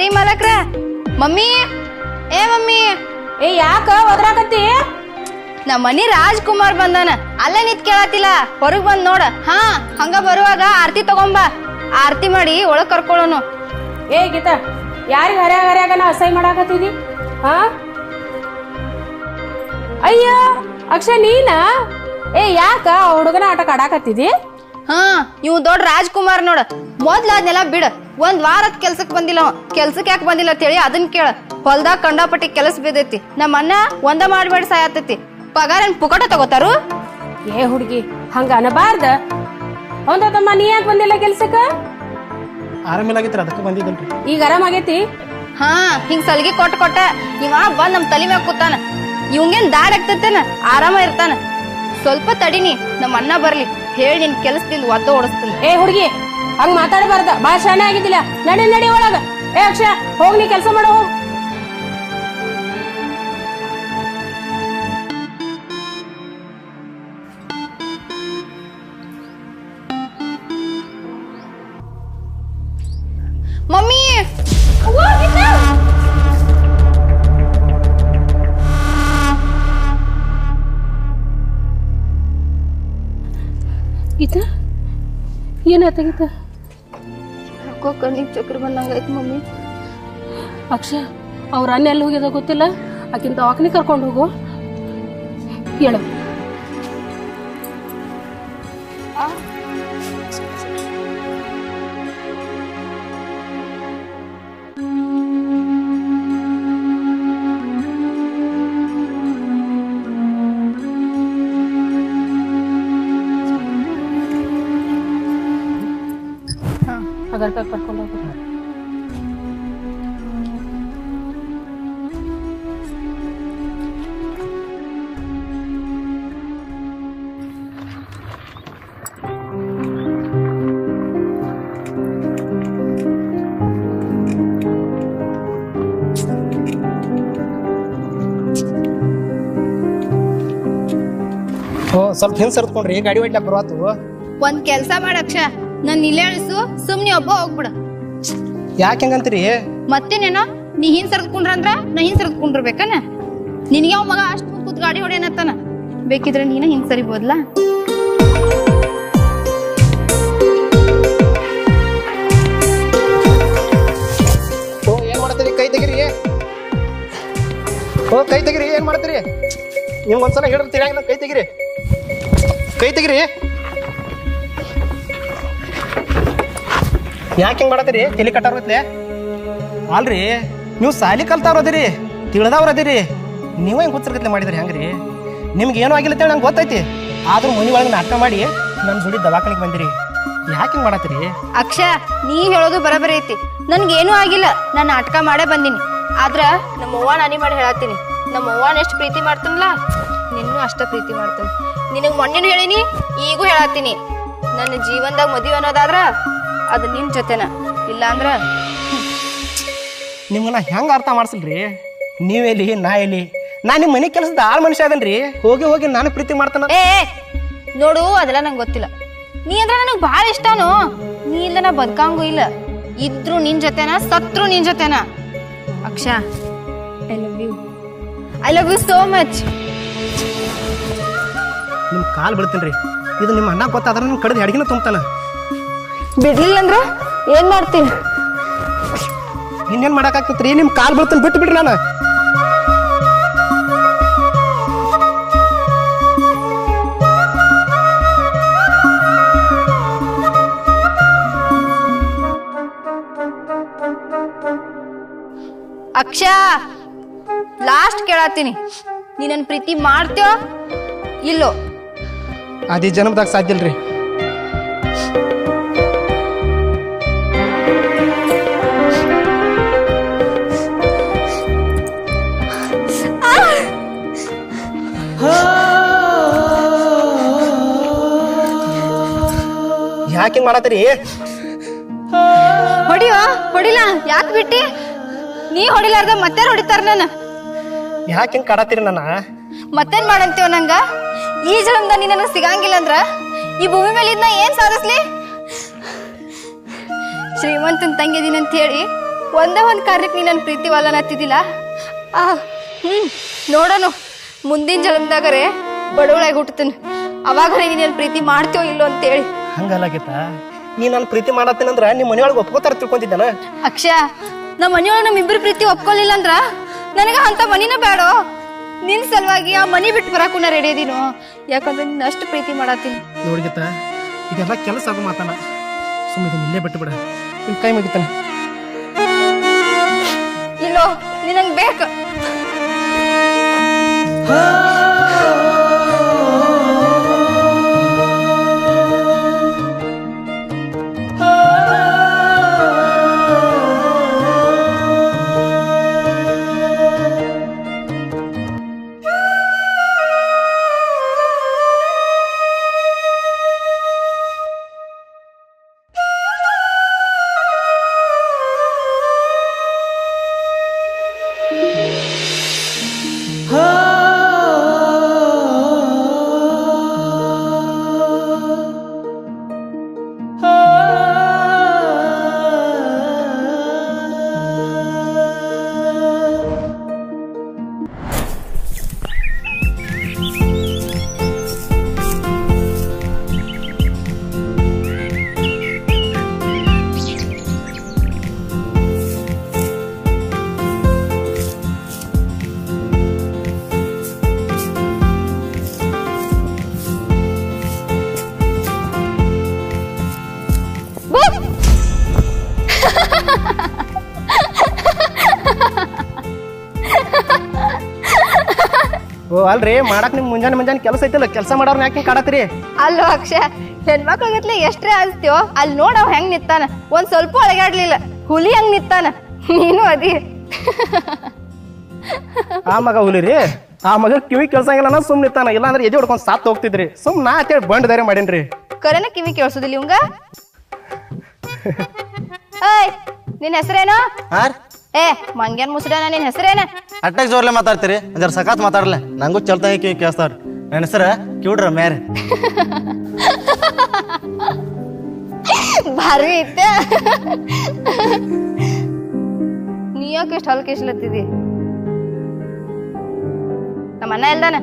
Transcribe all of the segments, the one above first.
ರೀ ಮಾಲಕ್ರ. Mummy mummy ಯಾಕ ಒದ್ರಾಕತ್ತಿ? ನಮ್ಮ ಮನಿ ರಾಜ್ಕುಮಾರ್ ಬಂದಾನ. ಅಲ್ಲೇ ನಿಂತ್ ಕೇಳತ್ತಿಲ್ಲ, ಹೊರಗ್ ಬಂದ್ ನೋಡ. ಹಾ ಹಂಗ ಬರುವಾಗ ಆರ್ತಿ ತಗೊಂಬ, ಆರ್ತಿ ಮಾಡಿ ಒಳಗ್ ಕರ್ಕೊಳ್ಳೋನು. ಗೀತಾ, ಯಾರಿಗ ಹರ್ಯಾಗ ನಾ ಅಸಹ್ಯ ಮಾಡಾಕತ್ತಿದಿ? ಹಾ ಅಯ್ಯ ಅಕ್ಷಯ ನೀನ? ಯಾಕ ಹುಡುಗನ ಆಟಕ್ ಆಡಾಕತ್ತಿದಿ? ಹಾ ಇವ್ ದೊಡ್ಡ ರಾಜ್ಕುಮಾರ್ ನೋಡ. ಮೊದ್ಲ ಅದ್ನೆಲ್ಲ ಬಿಡ. ಒಂದ್ ವಾರದ ಕೆಲ್ಸಕ್ ಬಂದಿಲ್ಲ. ಕೆಲ್ಸಕ್ ಯಾಕೆ ಬಂದಿಲ್ಲ ಅಂತೇಳಿ ಅದನ್ ಕೇಳ. ಹೊಲ್ದಾಗ ಕಂಡಾಪಟ್ಟಿ ಕೆಲಸ ಬಿದ್ದೈತಿ. ನಮ್ಮ ಅಣ್ಣ ಒಂದ ಮಾಡ್ಬೇಡ ಸಾಯತೈತಿ. ಪಗಾರ ಏನ್ ಪುಕಟ ತಗೋತಾರು? ಹುಡುಗಿ ಹಂಗ ಅನಬಾರ್ದ. ಹೌದ ತಮ್ಮ, ನೀ ಯಾಕೆ ಬಂದಿಲ್ಲ ಕೆಲ್ಸಕ್ಕ? ಆರಾಮಿಲ್ಲಾಗಿತ್ರಿ, ಅದಕ್ಕೆ ಬಂದಿದ್ದಲ್ರಿ. ಈಗ ಆರಾಮಾಗೈತಿ? ಹಾ ಹಿಂಗ್ ಸಲ್ಗಿ ಕೊಟ್ಟ ಇವ ಬಂದ್ ನಮ್ ತಲಿ ಮ್ಯಾಗ ಕೂತಾನ. ಇವಂಗೇನ್ ದಾಡ್ ಆಗ್ತತೇನ? ಆರಾಮ ಇರ್ತಾನ. ಸ್ವಲ್ಪ ತಡಿನಿ, ನಮ್ಮ ಅಣ್ಣ ಬರ್ಲಿ, ಹೇಳಿ ನಿನ್ ಕೆಲ್ಸದಿಂದ ಒದ್ದ ಓಡಿಸ್ತೀನಿ. ಹುಡುಗಿ ಹಂಗ ಮಾತಾಡಬಾರ್ದ, ಬಾಳ ಶಾಣೆ ಆಗಿದ್ದಿಲ್ಲ. ನಡಿ ಒಳಗ. ಅಕ್ಷಯ ಹೋಗ್, ನೀ ಕೆಲ್ಸ ಮಾಡೋ ಹೋಗ್. ಮಮ್ಮಿ ಗೀತಾ, ಏನಾಯ್ತ ಗೀತಾ? ಯಾಕೋ ಕಣ್ಣಿಗೆ ಚಕ್ರ ಬಂದಂಗಾಯ್ತು ಮಮ್ಮಿ. ಅಕ್ಷಯ ಅವ್ರ ಅನ್ನ ಎಲ್ಲಿ ಹೋಗ್ಯದ ಗೊತ್ತಿಲ್ಲ. ಆಕಿಂತ ದವಾಖಾನೆ ಕರ್ಕೊಂಡು ಹೋಗು. ಹೇಳು. ಅದಕ್ಕೆ ಕರ್ಕೊಂಡು ಹೋಗು. ಸ್ವಲ್ಪ ಹಿಂದ್ ಸರ್ತ್ಕೊಂಡ್ರಿ, ಗಾಡಿ ಹೊಡ್ಲಾಕ್ ಬರುವಾತು. ಒಂದ್ ಕೆಲ್ಸ ಮಾಡಕ್ಷ, ನನ್ ಇಲ್ಲೇ ಇಳಿಸು, ಸುಮ್ನೆ ಒಬ್ಬ ಹೋಗ್ಬಿಡ. ಯಾಕೆ ಹೆಂಗಂತೀರಿ? ಮತ್ತೇನೇನೋ ನೀ ಹಿಂದ್ ಸರ್ದ್ಕೊಂಡ್ರಂದ್ರ ನಾ ಹಿಂದ್ ಸರ್ದ್ಕೊಂಡಿರ್ಬೇಕನ? ನಿನಗೆ ಅವ್ ಮಗ ಅಷ್ಟು ಕೂತ್ ಗಾಡಿ ಹೊಡೆಯನತ್ತಾನ. ಬೇಕಿದ್ರೆ ನೀನ ಹಿಂದ್ ಸರಿಬೋದ್ಲಾ? ಏನ್ ಮಾಡ್ತೀರಿ? ಕೈ ತೆಗಿರಿ. ಕೈ ತೆಗಿರಿ. ಏನ್ ಮಾಡ್ತೀರಿ? ನಿಮ್ಗೆ ಒಂದ್ಸಲ ಹೇಳಿದ್ರೆ ತಿಳಿಯಂಗಿಲ್ಲ. ಕೈ ತೆಗಿರಿ. ಯಾಕೆ ಹಿಂಗ್ ಮಾಡತ್ತೀರಿ? ತಲೆ ಕಟ್ಟಾರ್ಗತ್ಲೆ ಅಲ್ರಿ, ನೀವು ಸಾಲಿ ಕಲ್ತಾವ್ರದಿರಿ, ತಿಳಿದವ್ರದಿರಿ. ನೀವು ಹೆಂಗ್ ಗೊತ್ತಿರ್ಗತ್ಲೆ ಮಾಡಿದ್ರಿ? ಹೆಂಗ್ರಿ? ನಿಮ್ಗೆ ಏನೂ ಆಗಿಲ್ಲ ಅಂತೇಳಿ ನಂಗೆ ಗೊತ್ತೈತಿ. ಆದ್ರೂ ಮನೆ ಒಳಗೆ ನಾಟಕ ಮಾಡಿ ನನ್ನ ಜೋಡಿ ದವಾಖಾನಿಗೆ ಬಂದಿರಿ. ಯಾಕೆ ಹಿಂಗ್ ಮಾಡತ್ತೀರಿ? ಅಕ್ಷ, ನೀ ಹೇಳೋದು ಬರಬರಿ ಐತಿ. ನನ್ಗೇನೂ ಆಗಿಲ್ಲ, ನಾನು ನಾಟಕ ಮಾಡೇ ಬಂದಿನಿ. ಆದ್ರ ನಮ್ಮ ಅವ್ವ ನಾನಿ ಮಾಡಿ ಹೇಳತ್ತೀನಿ. ನಮ್ಮ ಅವ್ವನ ಎಷ್ಟು ಪ್ರೀತಿ ಮಾಡ್ತಾನಲ್ಲ, ನಿನ್ನೂ ಅಷ್ಟ ಪ್ರೀತಿ ಮಾಡ್ತಾನೆ. ನಿನಗ್ ಮೊನ್ನೆನೂ ಹೇಳಿನಿ, ಈಗೂ ಹೇಳತ್ತೀನಿ. ನನ್ನ ಜೀವನದಾಗ ಮದುವೆ ಅನ್ನೋದಾದ್ರ ಅದು ನಿನ್ ಜೊತೆನ, ಇಲ್ಲ ಅಂದ್ರ ನಿಮ್ಗೆ ನಾ ಹೆಂಗೆ ಅರ್ಥ ಮಾಡಿಸಲ್ರಿ? ನೀವೆಲ್ಲಿ, ನಾ ಎಲ್ಲಿ? ನಾ ನಿಮ್ಮ ಮನೆ ಕೆಲಸದ ಆಳ್ ಮನುಷ್ಯ ಅದನ್ರಿ. ಹೋಗಿ ನಾನು ಪ್ರೀತಿ ಮಾಡ್ತಾನ. ನೋಡು, ಅದೆಲ್ಲ ನಂಗೆ ಗೊತ್ತಿಲ್ಲ. ನೀ ಅಂದ್ರೆ ನನಗೆ ಭಾಳ ಇಷ್ಟನೋ. ನೀ ಇಲ್ಲ ನಾ ಬದುಕಂಗೂ ಇಲ್ಲ. ಇದ್ರು ನಿನ್ ಜೊತೆನ, ಸತ್ರು ನಿನ್ ಜೊತೆನ. Aksha, I love you so much. ನಿಮ್ ಕಾಲ್ ಬಿಡ್ತೀನಿ. ಇದು ನಿಮ್ಮ ಅಣ್ಣ ಗೊತ್ತಾದ್ರೆ ನನ್ನ ಕಡೆದ ಅಡಿಗೆನ ತುಂಬ್ತಾನ. ಬಿಡ್ಲಿಲ್ಲ ಅಂದ್ರ ಏನ್ ಮಾಡ್ತೀನಿ? ಇನ್ನೇನ್ ಮಾಡಕ್ಕಾಗ್ತೈತ್ರಿ? ನಿಮ್ ಕಾಲ್ ಬಿಡ್ತೀನಿ, ಬಿಟ್ಟು ಬಿಡ್ರಿ. ನಾನು ಅಕ್ಷ, ಲಾಸ್ಟ್ ಕೇಳತ್ತೀನಿ, ನೀ ನನ್ನ ಪ್ರೀತಿ ಮಾಡ್ತೇವ ಇಲ್ಲೋ? ಅದೇ ಜನ್ಮದಾಗ ಸಾಧ್ಯ ಇಲ್ರಿ. ಯಾಕೆ ಮಾಡತ್ತೀರಿ? ಹೊಡಿಲ್ಲ. ಯಾಕೆ ಬಿಟ್ಟಿ? ನೀ ಹೊಡಿಲಾರ್ದ ಮತ್ತೆ ಹೊಡಿತಾರ. ನನ್ನ ಯಾಕೆ ಹಿಂಗ್ ಕಾಡತ್ತೀರಿ? ನನ್ನ ಮತ್ತೇನ್ ಮಾಡಂತೀವ? ನಂಗ ಈ ಜನ್ಮದ ನೀ ನನಗೆ ಸಿಗಂಗಿಲ್ಲ ಅಂದ್ರ ಈ ಭೂಮಿ ಮೇಲೆ ಇದನ್ನ ಏನ್ ಸಾಧಿಸ್ಲಿ? ಶ್ರೀಮಂತನ್ ತಂಗಿದೀನಿ ಅಂತ ಹೇಳಿ ಒಂದೇ ಒಂದು ಕಾರ್ಯಕ್ಕೆ ನೀ ನನ್ನ ಪ್ರೀತಿ ವಲ್ಲನತ್ತಿದ್ದಿಲ್ಲ ನೋಡೋಣ ಮುಂದಿನ ಜನ್ಮದಾಗರೆ ಬಡವಳಾಗಿ ಹುಟ್ಟತೀನಿ ಅವಾಗರೆ ನೀ ನನ್ನ ಪ್ರೀತಿ ಮಾಡ್ತೀವೋ ಇಲ್ಲೋ ಅಂತೇಳಿ. ಹಂಗಲ್ಲ ಗೀತಾ, ನೀ ನನ್ನ ಪ್ರೀತಿ ಮಾಡತ್ತೇನಂದ್ರ ನಿಮ್ಮ ಮನೆಯೊಳಗೆ ಒಪ್ಕೋತಾರ ತಿಳ್ಕೊಂತಿದ್ದಾನ. ಅಕ್ಷಯ, ನಮ್ಮ ಮನೆಯೊಳಗೆ ನಮ್ಮಿಬ್ಬರು ಪ್ರೀತಿ ಒಪ್ಕೊಳ್ಳಿಲ್ಲ ಅಂದ್ರ ನನಗೆ ಅಂತ ಮನಿನ ಬೇಡ. ನಿನ್ ಸಲುವಾಗಿ ಆ ಮನಿ ಬಿಟ್ಟು ಬರಾಕು ನಾ ರೆಡಿ ಇದೀನೋ, ಯಾಕಂದ್ರೆ ನಿನ್ನ ಅಷ್ಟು ಪ್ರೀತಿ ಮಾಡತ್ತೀನಿ. ನೋಡಿ ಗೀತಾ, ಇದೆಲ್ಲ ಕೆಲಸ ಆಗೋ ಮಾತಾನ, ಸುಮ್ಮನೆ ಇಲ್ಲೇ ಬಿಟ್ಟು ಬಿಡ, ನಿನ್ ಕೈ ಮುಗಿತಾನೆ. ಇಲ್ಲೋ ನೀ ನಂಗೆ ಬೇಕು. ಓ ಅಲ್ರಿ, ಮಾಡಕ್ ನಿಮ್ ಮುಂಜಾನೆ ಕೆಲಸ ಐತಿಲ್ಲ, ಕೆಲಸ ಮಾಡೋರ್ನ ಯಾಕೆ ಕಾಡತ್ರಿ? ಅಲ್ಲೋ ಅಕ್ಷಯ, ಹೆಣ್ಮಕ್ಳಿಗತ್ಲೆ ಎಷ್ಟ್ರೇ ಅಲ್ತೀವೋ ಅಲ್ಲಿ ನೋಡ ಅವ್ ಹೆಂಗ್ ನಿತ್ತಾನ, ಒಂದ್ ಸ್ವಲ್ಪ ಒಳಗಾಡ್ಲಿಲ್ಲ, ಹುಲಿ ಹಂಗ್ ನಿತ್ತಾನ. ನೀನು ಅದಿ ಆ ಮಗ ಹುಲಿರಿ, ಆ ಮಗ ಕಿವಿ ಕೆಲ್ಸಂಗಿಲ್ಲ ನಾ ಸುಮ್ ನಿತ್ತಾನ, ಇಲ್ಲಾಂದ್ರೆ ಎದೆ ಹೊಡ್ಕೊಂಡ್ ಸಾತ್ ಹೋಗ್ತಿದ್ರಿ. ಸುಮ್ ನಾ ಅಂತೇಳಿ ಬಂಡ್ ಧೈರ್ಯ ಮಾಡೇನ್ರಿ. ಕರೆನ ಕಿವಿ ಕೇಳಿಸೋದಿಲ್ಲ ಇವಂಗ. ಏಯ್, ನಿನ್ ಹೆಸರೇನು? ಏ ಮಂಗ್ಯಾನ್ ಮುಸ್ಡಾನ, ನಿನ್ ಹೆಸರೇನ? ಅಟ್ಟಾಗ ಜೋರ್ಲೆ ಮಾತಾಡ್ತೀರಿ, ಜರ ಸಕಾತ್ ಮಾತಾಡ್ಲೆ, ನಂಗೂ ಚಲ್ತಾಗಿ ಕಿವಿ ಕೇಳಿಸ್ತಾವ್ರಿ. ನನ್ನ ಹೆಸರ ಕಿವಿಡ್ರ ಮ್ಯಾರೆ. ಭಾರಿ ಐತೆ. ನೀ ಯಾಕೆ ಎಷ್ಟು ಹಲ್ಕ ಇಸ್ಲತ್ತಿದಿ? ನಮ್ಮ ಅಣ್ಣ ಇಲ್ದಾನ?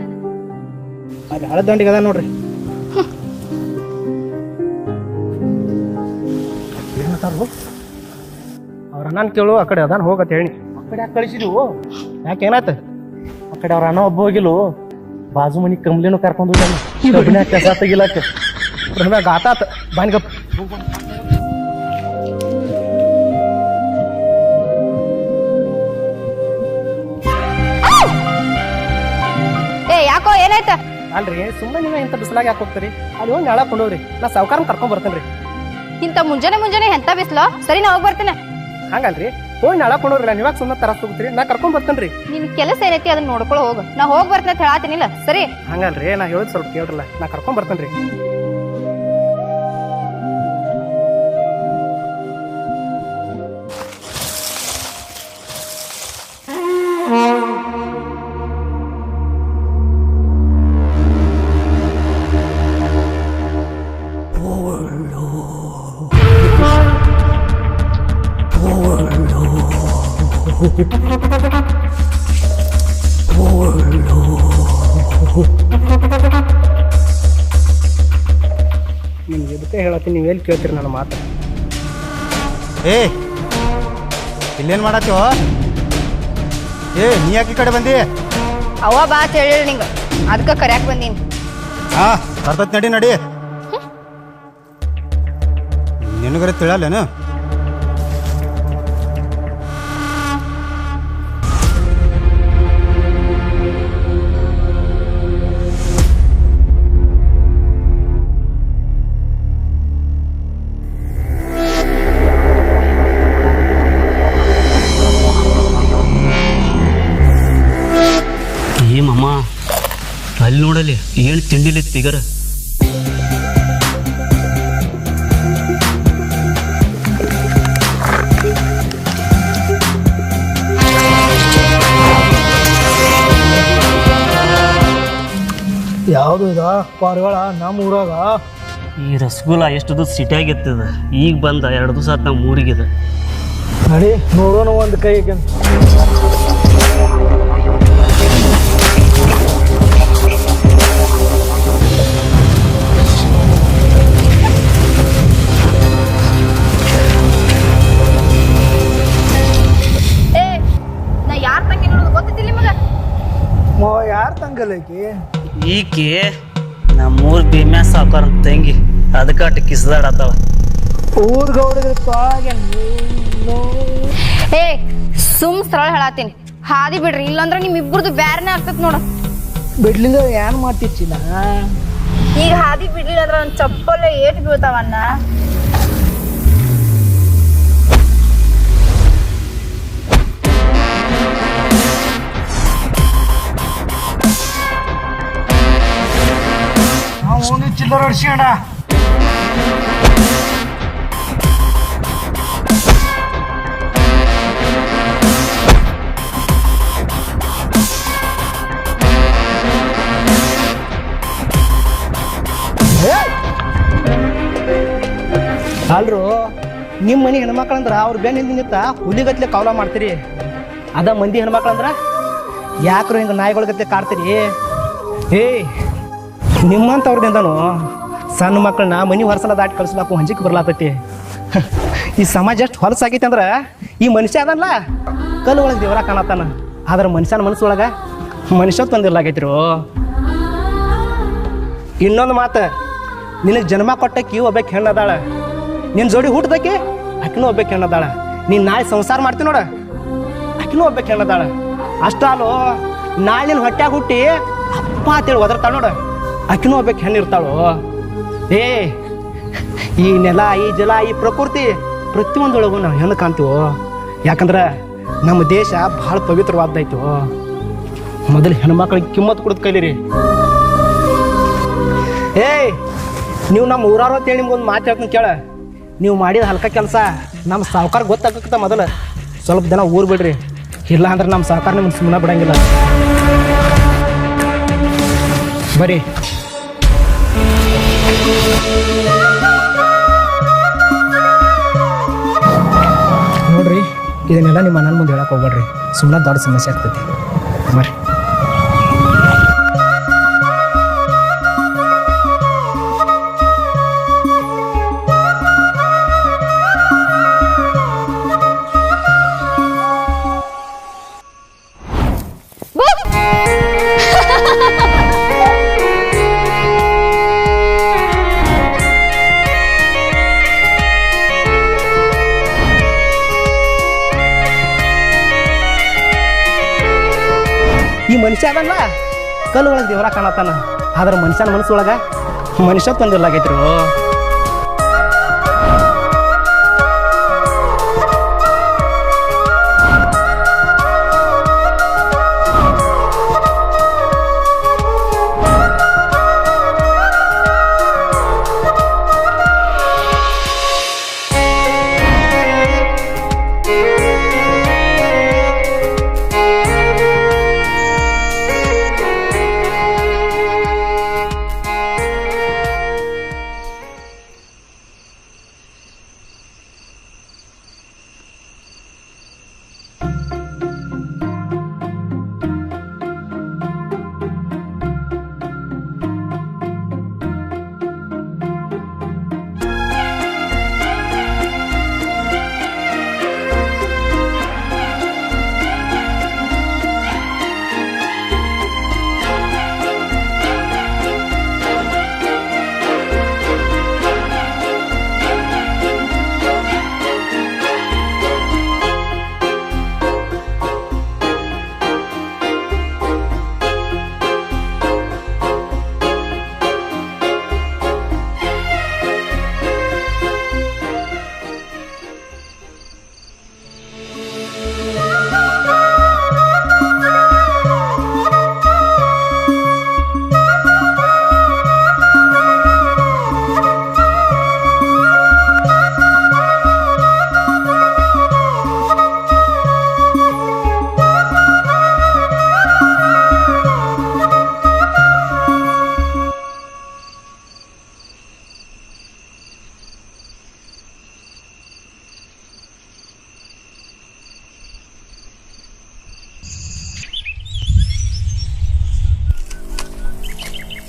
ಅಲ್ಲಿ ಹಳದಂಡಿಗೆ ಅದ ನೋಡ್ರಿ. ಅವ್ರ ಅಣ್ಣನ ಕೇಳು, ಆ ಕಡೆ ಅದಾನ ಹೋಗತ್ ಹೇಳಿ. ಆ ಕಡೆ ಯಾಕೆ ಕಳಿಸಿದ್ವು? ಯಾಕೆ ಏನಾಯ್ತು? ಆ ಕಡೆ ಅವ್ರ ಅಣ್ಣ ಒಬ್ಬ ಹೋಗಿಲ್ಲ, ಬಾಜು ಮನಿ ಕಂಬ್ಲಿನೂ ಕರ್ಕೊಂಡು ಹೋಗ್ಯಾನ ಕೆಲಸ ತೆಗಿಲಕ್ಕ. ಗಾತಾತ ಬಾನ್ಗಪ್. ಏ ಯಾಕೋ ಏನಾಯ್ತ? ಅಲ್ರಿ, ಸುಮ್ಮನೆ ನೀವೇ ಇಂಥ ಬಿಸಿಲಾಗ ಯಾಕೆ ಹೋಗ್ತೀರಿ? ಅಲ್ಲಿ ಹೋಗಿ ನಾಳೆ ಕೊಂಡೋಗ್ರಿ, ನಾ ಸಾವುಕಾರನ ಕರ್ಕೊಂಡ್ ಬರ್ತೇನ್ರಿ. ಇಂತ ಮುಂಜಾನೆ ಎಂತ ಬಿಸ್ಲೋ? ಸರಿ ನಾ ಹೋಗಿ ಬರ್ತೇನೆ. ಹಂಗಲ್ರಿ, ಹೋಗಿ ನಾಳೆ ಕೊಂಡೋಗ್ರಿ, ನೀವಾಗ ಸುಮ್ಮನೆ ತರಸ್ ಹೋಗ್ತೀರಿ, ನಾ ಕರ್ಕೊಂಡ್ ಬರ್ತೇನ್ರಿ. ನಿನ್ ಕೆಲಸ ಏನೈತಿ ಅದನ್ನ ನೋಡ್ಕೊಳ್ಳೋ ಹೋಗ. ನಾ ಹೋಗಿ ಬರ್ತೇನೆ ಅಂತ ಹೇಳತ್ತೀನಿಲ್ಲ. ಸರಿ ಹಂಗಲ್ರಿ, ನಾ ಹೇಳೋದು ಸ್ವಲ್ಪ ಕೇಳ್ರಲ್ಲ, ನಾ ಕರ್ಕೊಂಡ್ ಬರ್ತೇನ್ರಿ. ನಿಮ್ಗೆ ಎದಕ್ಕೆ ಹೇಳತ್ತೀನಿ, ನೀವು ಎಲ್ಲಿ ಕೇಳ್ತೀರಿ ನನ್ನ ಮಾತು? ಏ ಇಲ್ಲೇನು ಮಾಡತ್ತೀವ? ಏ ನೀ ಯಾಕೆ ಈ ಕಡೆ ಬಂದಿ? ಅವ ಬಾ ಅಂತ ಹೇಳಿ ನಿಂಗ, ಅದಕ್ಕೆ ಕರ್ಯಾಕ್ ಬಂದೀನಿ. ಹಾ ಬರ್ತೈತಿ, ನಡಿ ನಡಿ. ನಿನಗರೆ ತಿಳಲ್ಲೇನು? ಏಮಮ್ಮ ಅಲ್ಲಿ ನೋಡಲಿ ಏನು ತಿಂಡಿಲಿ ತಿಗರ. ಯಾವುದು ಇದ ಪಾರಿವಾಳ ನಮ್ಮ ಊರಾಗ? ಈ ರಸಗುಲ್ಲ ಎಷ್ಟು ದಿವಸ ಸಿಟಿಯಾಗಿರ್ತದ, ಈಗ ಬಂದ 2 ದಿವಸ ಆತು ನಮ್ಮ ಊರಿಗಿದೆ. ನಡಿ ನೋಡೋಣ ಒಂದು ಕೈ ಏ ನಾ ಯಾರ ತಂಗಿ ನೋಡೋದು ಗೊತ್ತಿಲ್ಲ ನಿಮಗ ಮಾವ ಯಾರು ತಂಗಲ್ಲಕಿ ಈಕೆ ನಮ್ಮೂರ್ ಭೀಮ್ಯಾ ಸಾವುಕಾರ ತಂಗಿ ಅದಕ್ಕೆ ಕಿಸ್ದಾಡತ್ತಾಳ ಊರ್ಗೌಡಪ್ಪ ಏ ಸುಮ್ ಸರಳ ಹೇಳತ್ತೀನಿ ಹಾದಿ ಬಿಡ್ರಿ ಇಲ್ಲಾಂದ್ರ ನಿಮ್ ಇಬ್ಬರದು ಬ್ಯಾರನೇ ಆಗ್ತದ ನೋಡ ಬಿಡ್ಲಿಲ್ಲ ಏನ್ ಮಾಡ್ತಿಚ್ಚಿನ ಈಗ ಹಾದಿ ಬಿಡ್ಲಿಲ್ಲ ಅಂದ್ರ ಒಂದ್ ಚಪ್ಪಲೆ ಏಟ್ ಬೀಳ್ತಾವನ್ನ ನಾವು ಚಿಲ್ಲರ ಹೊಡ್ಸಿಯೋಣ ಅಲ್ರು ನಿಮ್ಮ ಮನೆ ಹೆಣ್ಮಕ್ಳಂದ್ರ ಅವ್ರ ಬೆನ್ನ ನಿಂತ ಹುಲಿಗತ್ಲೆ ಕವಲ ಮಾಡ್ತೀರಿ ಅದ ಮಂದಿ ಹೆಣ್ಮಕ್ಳಂದ್ರ ಯಾಕ್ರು ಹಿಂಗೆ ನಾಯಿಗಳಗತ್ಲೆ ಕಾಡ್ತೀರಿ ಏಯ್ ನಿಮ್ಮಂಥವ್ರದಿಂದನು ಸಣ್ಣ ಮಕ್ಕಳನ್ನ ಮನೆ ಹೊರಸಲ ದಾಟಿ ಕಳ್ಸ್ಲಾಕು ಹಂಜಿಕೆ ಬರ್ಲಾತೈತಿ ಈ ಸಮಾಜ ಎಷ್ಟು ಹೊಲಸಾಗೈತಿ ಅಂದ್ರೆ ಈ ಮನುಷ್ಯ ಅದಲ್ಲ ಕಲ್ಲು ಒಳಗೆ ದೇವರ ಕಾಣತ್ತಾನ ಆದ್ರೆ ಮನುಷ್ಯನ ಮನಸ್ಸೊಳಗೆ ಮನುಷ್ಯ ತಂದಿರ್ಲಾಗೈತಿರು ಇನ್ನೊಂದು ಮಾತು ನಿನಗೆ ಜನ್ಮ ಕೊಟ್ಟಕ್ಕಿ ಒಬ್ಬಕ್ಕೆ ಹೆಣ್ಣದಾಳ ನಿನ್ನ ಜೋಡಿ ಹುಟ್ಟದಕ್ಕೆ ಆಕಿನೂ ಒಬ್ಬಕ್ಕೆ ಹೆಣ್ಣದಾಳ ನೀನು ನಾಳೆ ಸಂಸಾರ ಮಾಡ್ತೀನಿ ನೋಡ ಆಕಿನೂ ಒಬ್ಬಕ್ಕೆ ಹೆಣ್ಣದಾಳ ಅಷ್ಟ ಅಲ್ಲೋ ನಾಳೆ ನಿನ್ನ ಹೊಟ್ಯಾಗ ಹುಟ್ಟಿ ಅಪ್ಪ ಅಂತೇಳಿ ಒದರ್ತಾಳ ನೋಡ ಆಕಿನೂ ಒಬ್ಬಕ್ಕೆ ಹೆಣ್ಣು ಇರ್ತಾಳು ಏ ಈ ನೆಲ ಈ ಜಲ ಈ ಪ್ರಕೃತಿ ಪ್ರತಿಯೊಂದೊಳಗೂ ನಾವು ಹೆಣ್ಣು ಕಾಣ್ತೀವೋ ಯಾಕಂದ್ರೆ ನಮ್ಮ ದೇಶ ಭಾಳ ಪವಿತ್ರವಾದೈತು ಮೊದಲು ಹೆಣ್ಮಕ್ಳಿಗೆ ಕಿಮ್ಮತ್ತು ಕೊಡೋದು ಕಲೀರಿ ಏಯ್ ನೀವು ನಮ್ಮ ಊರಾರು ಅಂತೇಳಿ ನಿಮ್ಗೊಂದು ಮಾತು ಹೇಳ್ತೀನಿ ಕೇಳ ನೀವು ಮಾಡಿದ ಹಲ್ಕ ಕೆಲಸ ನಮ್ಮ ಸಾವುಕಾರ ಗೊತ್ತಾಗತ್ತ ಮೊದಲು ಸ್ವಲ್ಪ ದಿನ ಊರು ಬಿಡ್ರಿ ಇಲ್ಲ ಅಂದ್ರೆ ನಮ್ಮ ಸಾವುಕಾರ ನಿಮ್ಗೆ ಸುಮ್ಮನೆ ಬಿಡಂಗಿಲ್ಲ ಬರ್ರಿ ನೋಡ್ರಿ ಇದನ್ನೆಲ್ಲ ನಿಮ್ಮ ಮನ ಮುಂದೆ ಹೇಳಕ್ಕೆ ಹೋಗ್ಬೇಡ್ರಿ ಸುಮ್ಮನೆ ದೊಡ್ಡ ಸಮಸ್ಯೆ ಆಗ್ತೈತಿ ಬರ್ರಿ ಈ ಮನುಷ್ಯ ಅದಲ್ಲ ಕಲ್ಲು ಒಳಗೆ ದೇವರ ಕಾಣತ್ತಾನ ಆದ್ರೆ ಮನುಷ್ಯನ ಮನಸ್ಸೊಳಗ ಮನುಷ್ಯ ತಂದಿರ್ಲಾಗೈತ್ರು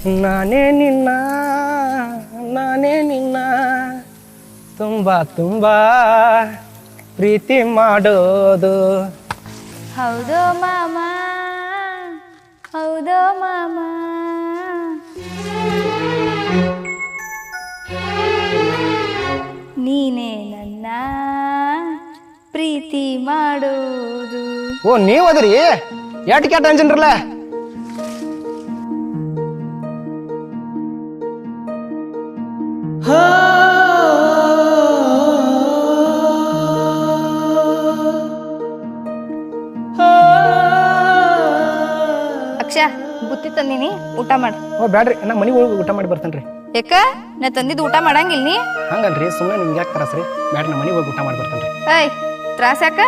ನಾನೇ ನಿನ್ನ ತುಂಬ ತುಂಬ ಪ್ರೀತಿ ಮಾಡೋದು. ಹೌದೋ ಮಾಮ, ಹೌದೋ ಮಾಮ. ನೀನೇ ನನ್ನ ಪ್ರೀತಿ ಮಾಡೋದು. ಓ ನೀವು ಅದ್ರಿ ಎಟ್ ಕೆಟ್ಟ ಅಂಜನ್ರಲ್ಲ. ಅಕ್ಷಯ ಬುತ್ತಿ ತಂದಿನಿ, ಊಟ ಮಾಡ. ಓ ಬ್ಯಾಡ್ರಿ, ನಾ ಮನೆಗೆ ಹೋಗಿ ಊಟ ಮಾಡಿ ಬರ್ತೇನ್ರಿ. ಯಾಕ ನಾ ತಂದಿದ್ದು ಊಟ ಮಾಡಂಗಿಲ್ಲ ನೀ? ಹಂಗಲ್ರಿ, ಸುಮ್ಮನೆ ನಿಮ್ಗೆ ಯಾಕೆ ತರಸ್ರಿ? ಬ್ಯಾಡ್ರಿ, ನಾ ಮನೆಗೆ ಹೋಗಿ ಊಟ ಮಾಡಿ ಬರ್ತೇನ್ರಿ. ಏಯ್ ತ್ರಾಸ ಯಾಕ?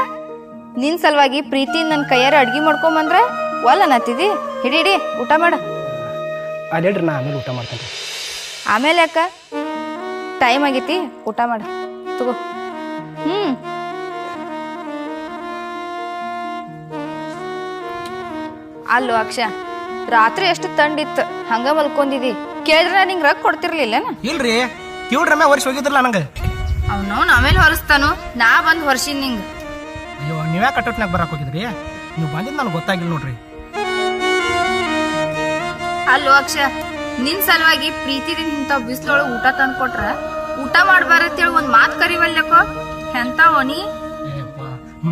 ನಿನ್ ಸಲುವಾಗಿ ಪ್ರೀತಿ ನನ್ನ ಕೈಯಾರ ಅಡ್ಗಿ ಮಾಡ್ಕೊಂಬಂದ್ರ ಒಲ್ಲ ಅನ್ನತ್ತಿದಿ. ಹಿಡಿ ಊಟ ಮಾಡ. ಅಲ್ಲಿ ಹೇಳ್ರಿ, ನಾ ಆಮೇಲೆ ಊಟ ಮಾಡ್ತೇನ್ರಿ. ಆಮೇಲೆ ಯಾಕ? ಟೈಮ್ ಆಗೈತಿ, ಊಟ ಮಾಡ. ತಗೋ. ಅಲ್ಲೋ ಅಕ್ಷಯ, ರಾತ್ರಿ ಎಷ್ಟು ತಂಡಿತ್ತು, ಹಂಗ ಮಲ್ಕೊಂಡಿದಿ. ಕೇಳಿದ್ರೆ ನಾ ನಿಂಗೆ ರೊಕ್ಕ ಕೊಡ್ತಿರ್ಲಿಲ್ಲ? ಇಲ್ರಿ, ಕಿವ್ಡ್ರಮ್ಮೆ ವರ್ಷ ಹೋಗಿದ್ರಲ್ಲ ನಂಗೆ. ಅವನು ಆಮೇಲೆ ಹೊರಸ್ತಾನು, ನಾ ಬಂದು ಹೊರ್ಸಿನ್ ನಿಂಗೆ. ಅಯ್ಯೋ, ನೀವ್ಯಾಕೆ ಕಟ್ಟೋಟ್ನಾಗ ಬರಕ್ಕೆ ಹೋಗಿದ್ರಿ? ನೀವು ಬಂದಿದ್ದು ನನಗೆ ಗೊತ್ತಾಗಿಲ್ಲ ನೋಡ್ರಿ. ಅಲ್ಲೋ ಅಕ್ಷಯ, ನಿನ್ ಸಲುವಾಗಿ ಪ್ರೀತಿದಿಂದ ಇಂಥವ್ ಬಿಸ್ಲೊಳಗೆ ಊಟ ತಂದು ಕೊಟ್ರ ಊಟ ಮಾಡ್ಬಾರತ್ತೇಳಿ ಒಂದ್ ಮಾತು ಕರಿವಲ್ಯಕೋ. ಎಂತ ಒನಿ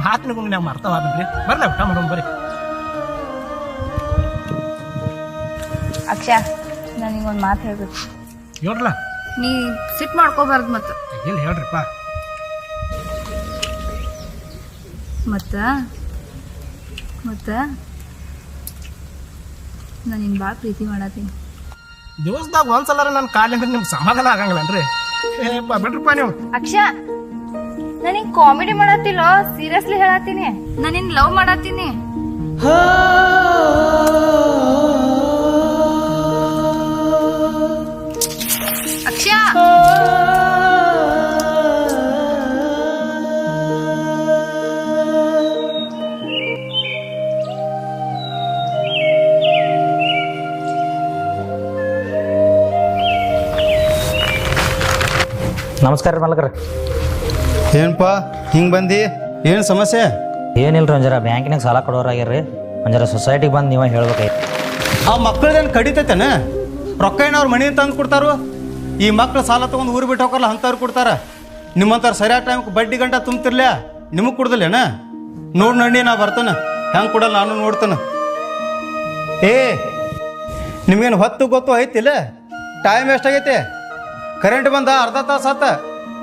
ಮಾತಿನ ನಾವು ಮರ್ತವಾದ್ರಿ. ಬರ್ಲ ಊಟ ಮಾಡೋಣ ಬರ್ರಿ. ಅಕ್ಷಯ, ನನಗೊಂದು ಮಾತು ಹೇಳ್ಬೇಕು. ಹೇಳ್ರಲ್ಲ. ನೀ ಸಿಟ್ ಮಾಡ್ಕೋಬಾರ್ದು ಮತ್ತ. ಎಲ್ಲಿ ಹೇಳ್ರಿಪ್ಪ. ಮತ್ತ ನಾನು ನಿನ್ ಭಾಳ ಪ್ರೀತಿ ಮಾಡತ್ತೀನಿ. ದಿವಸದಾಗ ಒಂದ್ಸಲ ನನ್ನ ಕಾಲಿಂದ ನಿಮ್ಗೆ ಸಮಾಧಾನ ಆಗಂಗಿಲ್ಲನ್ರಿ? ಬಿಡ್ರಪ್ಪ ನೀವು. ಅಕ್ಷಯ, ನಾನಿಂಗ್ ಕಾಮಿಡಿ ಮಾಡತ್ತಿಲ್ಲ, ಸೀರಿಯಸ್ಲಿ ಹೇಳತ್ತೀನಿ. ನಾನಿನ್ ಲವ್ ಮಾಡತ್ತೀನಿ. ಅಕ್ಷಯ, ನಮಸ್ಕಾರ ರೀ ಮಲಕ್ರ. ಏನಪ್ಪ ಹಿಂಗೆ ಬಂದು? ಏನು ಸಮಸ್ಯೆ? ಏನಿಲ್ಲ ರೀ, ಒಂಜರ ಬ್ಯಾಂಕಿನಾಗ ಸಾಲ ಕೊಡೋರಾಗ್ಯಾರ್ರಿ. ಒಂಜರ ಸೊಸೈಟಿಗೆ ಬಂದು ನೀವೇ ಹೇಳ್ಬೇಕಾಯ್ತು. ಆ ಮಕ್ಕಳದೇನು ಕಡಿತೈತೇನ? ರೊಕ್ಕ ಏನು ಅವ್ರ ಮನೆ ತಂದು ಕೊಡ್ತಾರೋ? ಈ ಮಕ್ಳು ಸಾಲ ತೊಗೊಂಡು ಊರು ಬಿಟ್ಟು ಹೋಗಲ್ಲ, ಅಂಥವ್ರು ಕೊಡ್ತಾರ. ನಿಮ್ಮಂಥವ್ರು ಸರಿಯಾದ ಟೈಮ್ಗೆ ಬಡ್ಡಿ ಗಂಟ ತುಂಬ್ತಿರ್ಲ, ನಿಮಗೆ ಕೊಡ್ದಿಲ್ಲೇನ? ನೋಡಿ ನಡಿ, ನಾ ಬರ್ತಾನೆ. ಹೆಂಗೆ ಕೊಡಲ್ಲ ನಾನು ನೋಡ್ತಾನೆ. ಏ, ನಿಮ್ಗೇನು ಹೊತ್ತು ಗೊತ್ತು ಐತಿಲ್ಲ? ಟೈಮ್ ಎಷ್ಟಾಗೈತೆ? ಕರೆಂಟ್ ಬಂದ ಅರ್ಧ ತಾಸು ಆತ.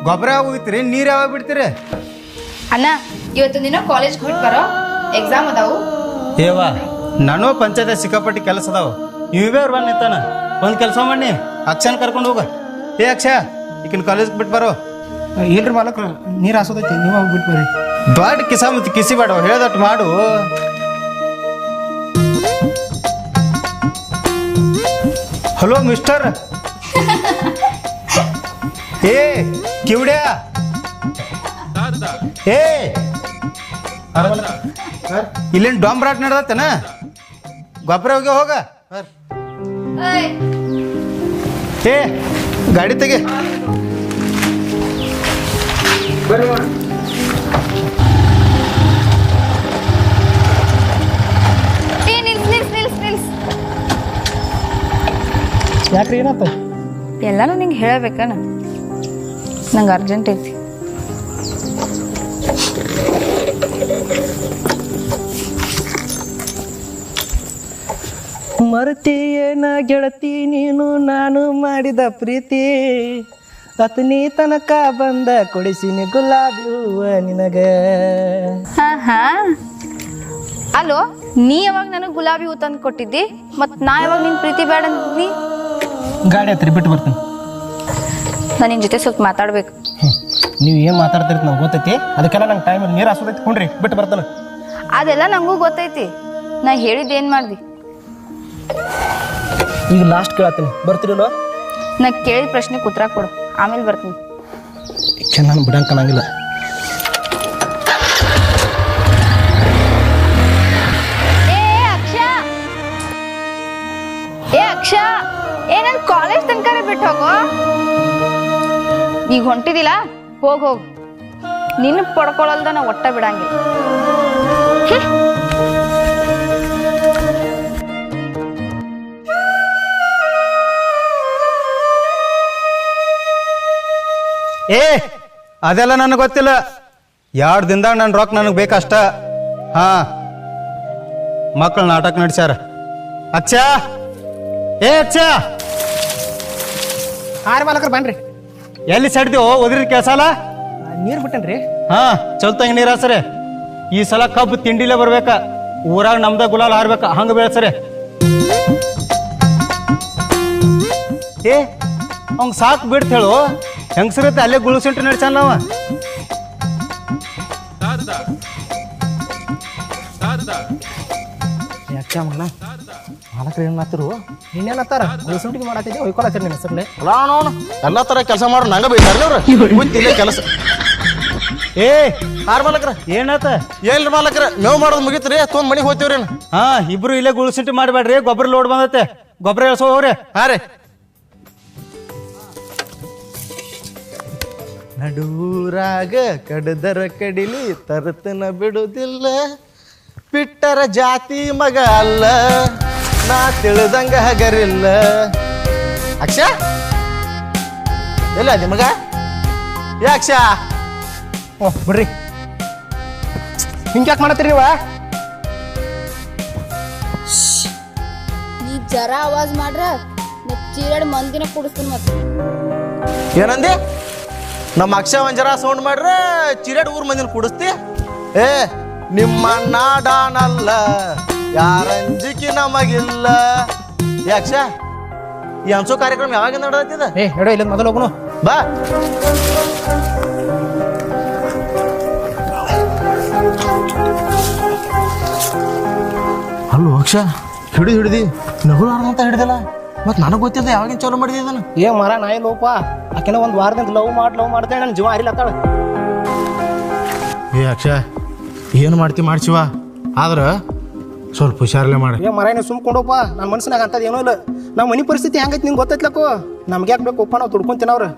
ಗೊಬ್ಬರ ಯಾವಾಗ ಹೋಗಿತ್ತೀರಿ? ನೀರು ಯಾವಾಗ ಬಿಡ್ತೀರಿ? ಅಣ್ಣ, ಇವತ್ತು ದಿನ ಕಾಲೇಜ್ ಬಿಟ್ಟು ಬರೋ, ಎಕ್ಸಾಮ್ ಅದಾವು. ಏವಾ, ನಾನು ಪಂಚಾಯತ್ ಸಿಕ್ಕಾಪಟ್ಟಿ ಕೆಲಸ ಅದಾವ. ಇವೇ ಅವ್ರು ಬಂದು ನಿಂತಾನ. ಒಂದು ಕೆಲಸ ಮಾಡಿ ಅಕ್ಷಯನ ಕರ್ಕೊಂಡು ಹೋಗ. ಏ ಅಕ್ಷಯ, ಈಗಿನ ಕಾಲೇಜ್ಗೆ ಬಿಟ್ಟು ಬರೋ. ಇಲ್ರಿ ಮಾಲಕ್ರ, ನೀರು ಹಾಸೋದೈತಿ, ನೀವು ಹೋಗಿ ಬಿಟ್ಟು ಬರ್ರಿ. ದೊಡ್ಡ ಕಿಸ ಮತ್ತು ಕಿಸಿ ಬೇಡ, ಹೇಳ್ದಟ್ಟು ಮಾಡು. Hello mister. ಏ ಕಿವಿಡ್ಯಾ, ಏ ಇಲ್ಲೇನು ಡಾಂಬ್ರಾಟ್ ನಡ್ದತ್ತೇನ? ಗೊಬ್ಬರ ಹೋಗಿ ಹೋಗ. ಏ ಗಾಡಿ ತೆಗೆ. ನಿಲ್ಸ್. ಯಾಕ್ರಿ, ಏನಾತ? ಎಲ್ಲಾನು ನಿಂಗೆ ಹೇಳಬೇಕನ, ನಂಗೆ ಅರ್ಜೆಂಟ್ ಐತಿ. ಮರ್ತಿಯೇನ ಗೆಳತಿ ನೀನು ನಾನು ಮಾಡಿದ ಪ್ರೀತಿ, ಅತನಿ ತನಕ ಬಂದ ಕೊಡಿಸಿನಿ ಗುಲಾಬಿ ಹೂವ ನಿನಗ. ಹಾ ಅಲೋ, ನೀ ಯಾವಾಗ ನನಗೆ ಗುಲಾಬಿ ಹೂ ತಂದು ಕೊಟ್ಟಿದ್ದಿ? ಮತ್ ನಾ ಯಾವಾಗ ನಿನ್ ಪ್ರೀತಿ ಬೇಡ ಅಂದಿದ್ನಿ? ಗಾಡಿ ಹತ್ತಿರ ಬಿಟ್ಟು ಬರ್ತೀನಿ. ನಾನು ನಿನ್ ಜೊತೆ ಸ್ವಲ್ಪ ಮಾತಾಡ್ಬೇಕು. ನೀವು ಏನು ಮಾತಾಡ್ತಿರ್ತ ನಂಗೆ ಗೊತ್ತೈತಿ. ಅದಕ್ಕೆಲ್ಲ ನಂಗೆ ಟೈಮಲ್ಲಿ ನೀರು ಹಾಸೋದೈತಿ. ಕೊಂಡ್ರಿ ಬಿಟ್ಟು ಬರ್ತಾನೆ. ಅದೆಲ್ಲ ನಂಗೂ ಗೊತ್ತೈತಿ. ನಾ ಹೇಳಿದ್ದೇನ್ ಮಾಡ್ದಿ? ಈಗ ಲಾಸ್ಟ್ ಕೇಳತ್ತೀನಿ, ಬರ್ತೀರಿಲ್ಲೋ? ನಾ ಕೇಳಿದ ಪ್ರಶ್ನೆ ಉತ್ತರ ಕೊಡು, ಆಮೇಲೆ ಬರ್ತೀನಿ. ನಾನು ಬಿಡಂಗೆ ಕಾಣಂಗಿಲ್ಲ. ಏ ಅಕ್ಷಯ, ಈಗ ಹೊಂಟಿದಿಲ್ಲ, ಹೋಗ್ ನಿನ್ನ ಪಡ್ಕೊಳಲ್ದ ನಾ ಒಟ್ಟ ಬಿಡಂಗಿಲ್ಲ. ಏ ಅದೆಲ್ಲ ನನಗೆ ಗೊತ್ತಿಲ್ಲ. 2 ದಿನದಾಗ ನನ್ನ ರೊಕ್ಕ ನನಗೆ ಬೇಕಷ್ಟ. ಹಾ, ಮಕ್ಕಳು ನಾಟಕ ನಡ್ಸ್ಯಾರ. ಅಚ್ಚ ಏ ಅಚ್ಚ, ಹಾರಿ ಮಾಲಕರು ಬನ್ರಿ. ಎಲ್ಲಿ ಸಡ್ದೀವೋ ಒದ್ರಿದ ಕೆಲಸಲ್ಲ. ನೀರು ಬಿಟ್ಟೇನ್ರಿ. ಹಾ, ಚಲ್ತಂಗ ನೀರು ಹಾಸರೆ. ಈ ಸಲ ಕಬ್ಬು ತಿಂಡಿಲೇ ಬರ್ಬೇಕ. ಊರಾಗ ನಮ್ದ ಗುಲಾಲ್ ಹಾರ್ಬೇಕ, ಹಂಗ ಬೆಳೆಸರೆ. ಏ ಅವಂಗ ಸಾಕು ಬಿಡ್ತ ಹೇಳು. ಹೆಂಗಸರತ್ತೆ ಅಲ್ಲೇ ಗುಳುಸೆಂಟ್ರಿ ನಡ್ಸಲ್ಲ ಅವ. ಯಾಕೆ ಮಗನ ಮಾಲಕರು ಏನು ಮಾತಿರು? ಇನ್ನೇನತ್ತಾರ ಗುಳಿಸುಂಟಿಗೆ ಮಾಡತ್ತಿದ್ದೆ ಹೊಯ್ಕೊಳತ್ತೀರಿ ನಿನ್ನ ಹೆಸರ್ಲೆ. ಅಲ್ಲ ಎಲ್ಲ ತರ ಕೆಲಸ ಮಾಡೋ ನಂಗ ಬೈತಾರಲ್ಲ ಅವ್ರು. ಗೊತ್ತಿಲ್ಲ ಕೆಲಸ. ಏ ಯಾರ ಮಾಲಕ್ರ ಏನಾತ? ಏನ್ರಿ ಮಾಲಕ್ರ, ಮೇವ್ ಮಾಡೋದು ಮುಗಿತ್ರಿ, ತೊಗೊಂಡ್ ಮನಿಗೆ ಹೋಗ್ತೀವ್ರಿ. ಹಾ, ಇಬ್ರು ಇಲ್ಲೇ ಗುಳುಸೆಂಟ್ರಿ ಮಾಡಬೇಡ್ರಿ. ಗೊಬ್ಬರ ಲೋಡ್ ಬಂದತ್ತೆ, ಗೊಬ್ಬರ ಎಳ್ಸೋ ಹೋಗ್ರಿ. ಹಾ ರೀ. ನಡೂರಾಗ ಕಡದರ ಕಡಿಲಿ ತರತನ ಬಿಡುದಿಲ್ಲ, ಬಿಟ್ಟರ ಜಾತಿ ಮಗ ಅಲ್ಲ, ನಾ ತಿಳಿದಂಗ ಹಗರಿಲ್ಲ. ಅಕ್ಷ ಎಲ್ಲ ಅದಿ ಮಗ? ಏ ಅಕ್ಷ, ಓಹ್ ಬಿಡ್ರಿ, ಹಿಂಗ್ಯಾಕೆ ಮಾಡತ್ತೀರಿ ನೀವ? ನೀ ಜರ ಆವಾಜ್ ಮಾಡ್ರ ಚೀರಾಡಿ ಮಂದಿನ ಕುಡಿಸ್ತೀನಿ. ಮತ್ತೆ ಏನಂದಿ? ನಮ್ಮ ಅಕ್ಷ ಒಂದ್ ಜರ ಸೌಂಡ್ ಮಾಡ್ರ ಚಿರಾಡ್ ಊರ್ ಮಂದಿನ ಕುಡಿಸ್ತಿ? ಏ ನಿಮ್ಮ ನಾಡಾನಲ್ಲ, ಯಾರಂಜಿಕಿ ನಮಗಿಲ್ಲ. ಏ ಅಕ್ಷ, ಈ ಹಂಸೋ ಕಾರ್ಯಕ್ರಮ ಯಾವಾಗ ನಡೆದತ್ತಿದ? ಏ ಹೇಳೋ ಇಲ್ಲ ಮೊದಲು ಹೋಗುನು ಬಾ. ಅಲ್ಲೋ ಅಕ್ಷ, ಹಿಡಿದಿ ನಗುಲಾರ್ದಂತ ಹಿಡಿದಲ್ಲ. ಮತ್ ನನಗ್ ಗೊತ್ತಿಲ್ಲ ಯಾವಾಗಿನ ಚಾಲು ಮಾಡಿದ ಇದನ್ನ. ಏ ಮರ ನಾಯಿ ಲೋಪ ಆಕೆನ ಒಂದು ವಾರದಿಂದ ಲವ್ ಮಾಡ್ತೇನೆ, ನನ್ನ ಜೀವ ಹರಿಲತ್ತಾಳ. ಏ ಅಕ್ಷ, ಏನು ಮಾಡ್ಸಿವ, ಆದ್ರ ಸ್ವಲ್ಪ ಹುಷಾರಲ್ಲೇ ಮಾಡಿ. ಏ ಮರ ನೀವು ಸುಮ್ಕೊಂಡೋಪ, ನನ್ನ ಮನ್ಸಿನಾಗ ಅಂತದ್ ಏನೂ ಇಲ್ಲ. ನಮ್ಮ ಮನೆ ಪರಿಸ್ಥಿತಿ ಹೆಂಗೈತಿ ನಿಂಗೆ ಗೊತ್ತೈತ್ಲಕ್ಕೋ. ನಮ್ಗೆ ಯಾಕೆ ಬೇಕಪ್ಪ, ನಾವು ದುಡ್ಕೊಂತೀನವ್ರು.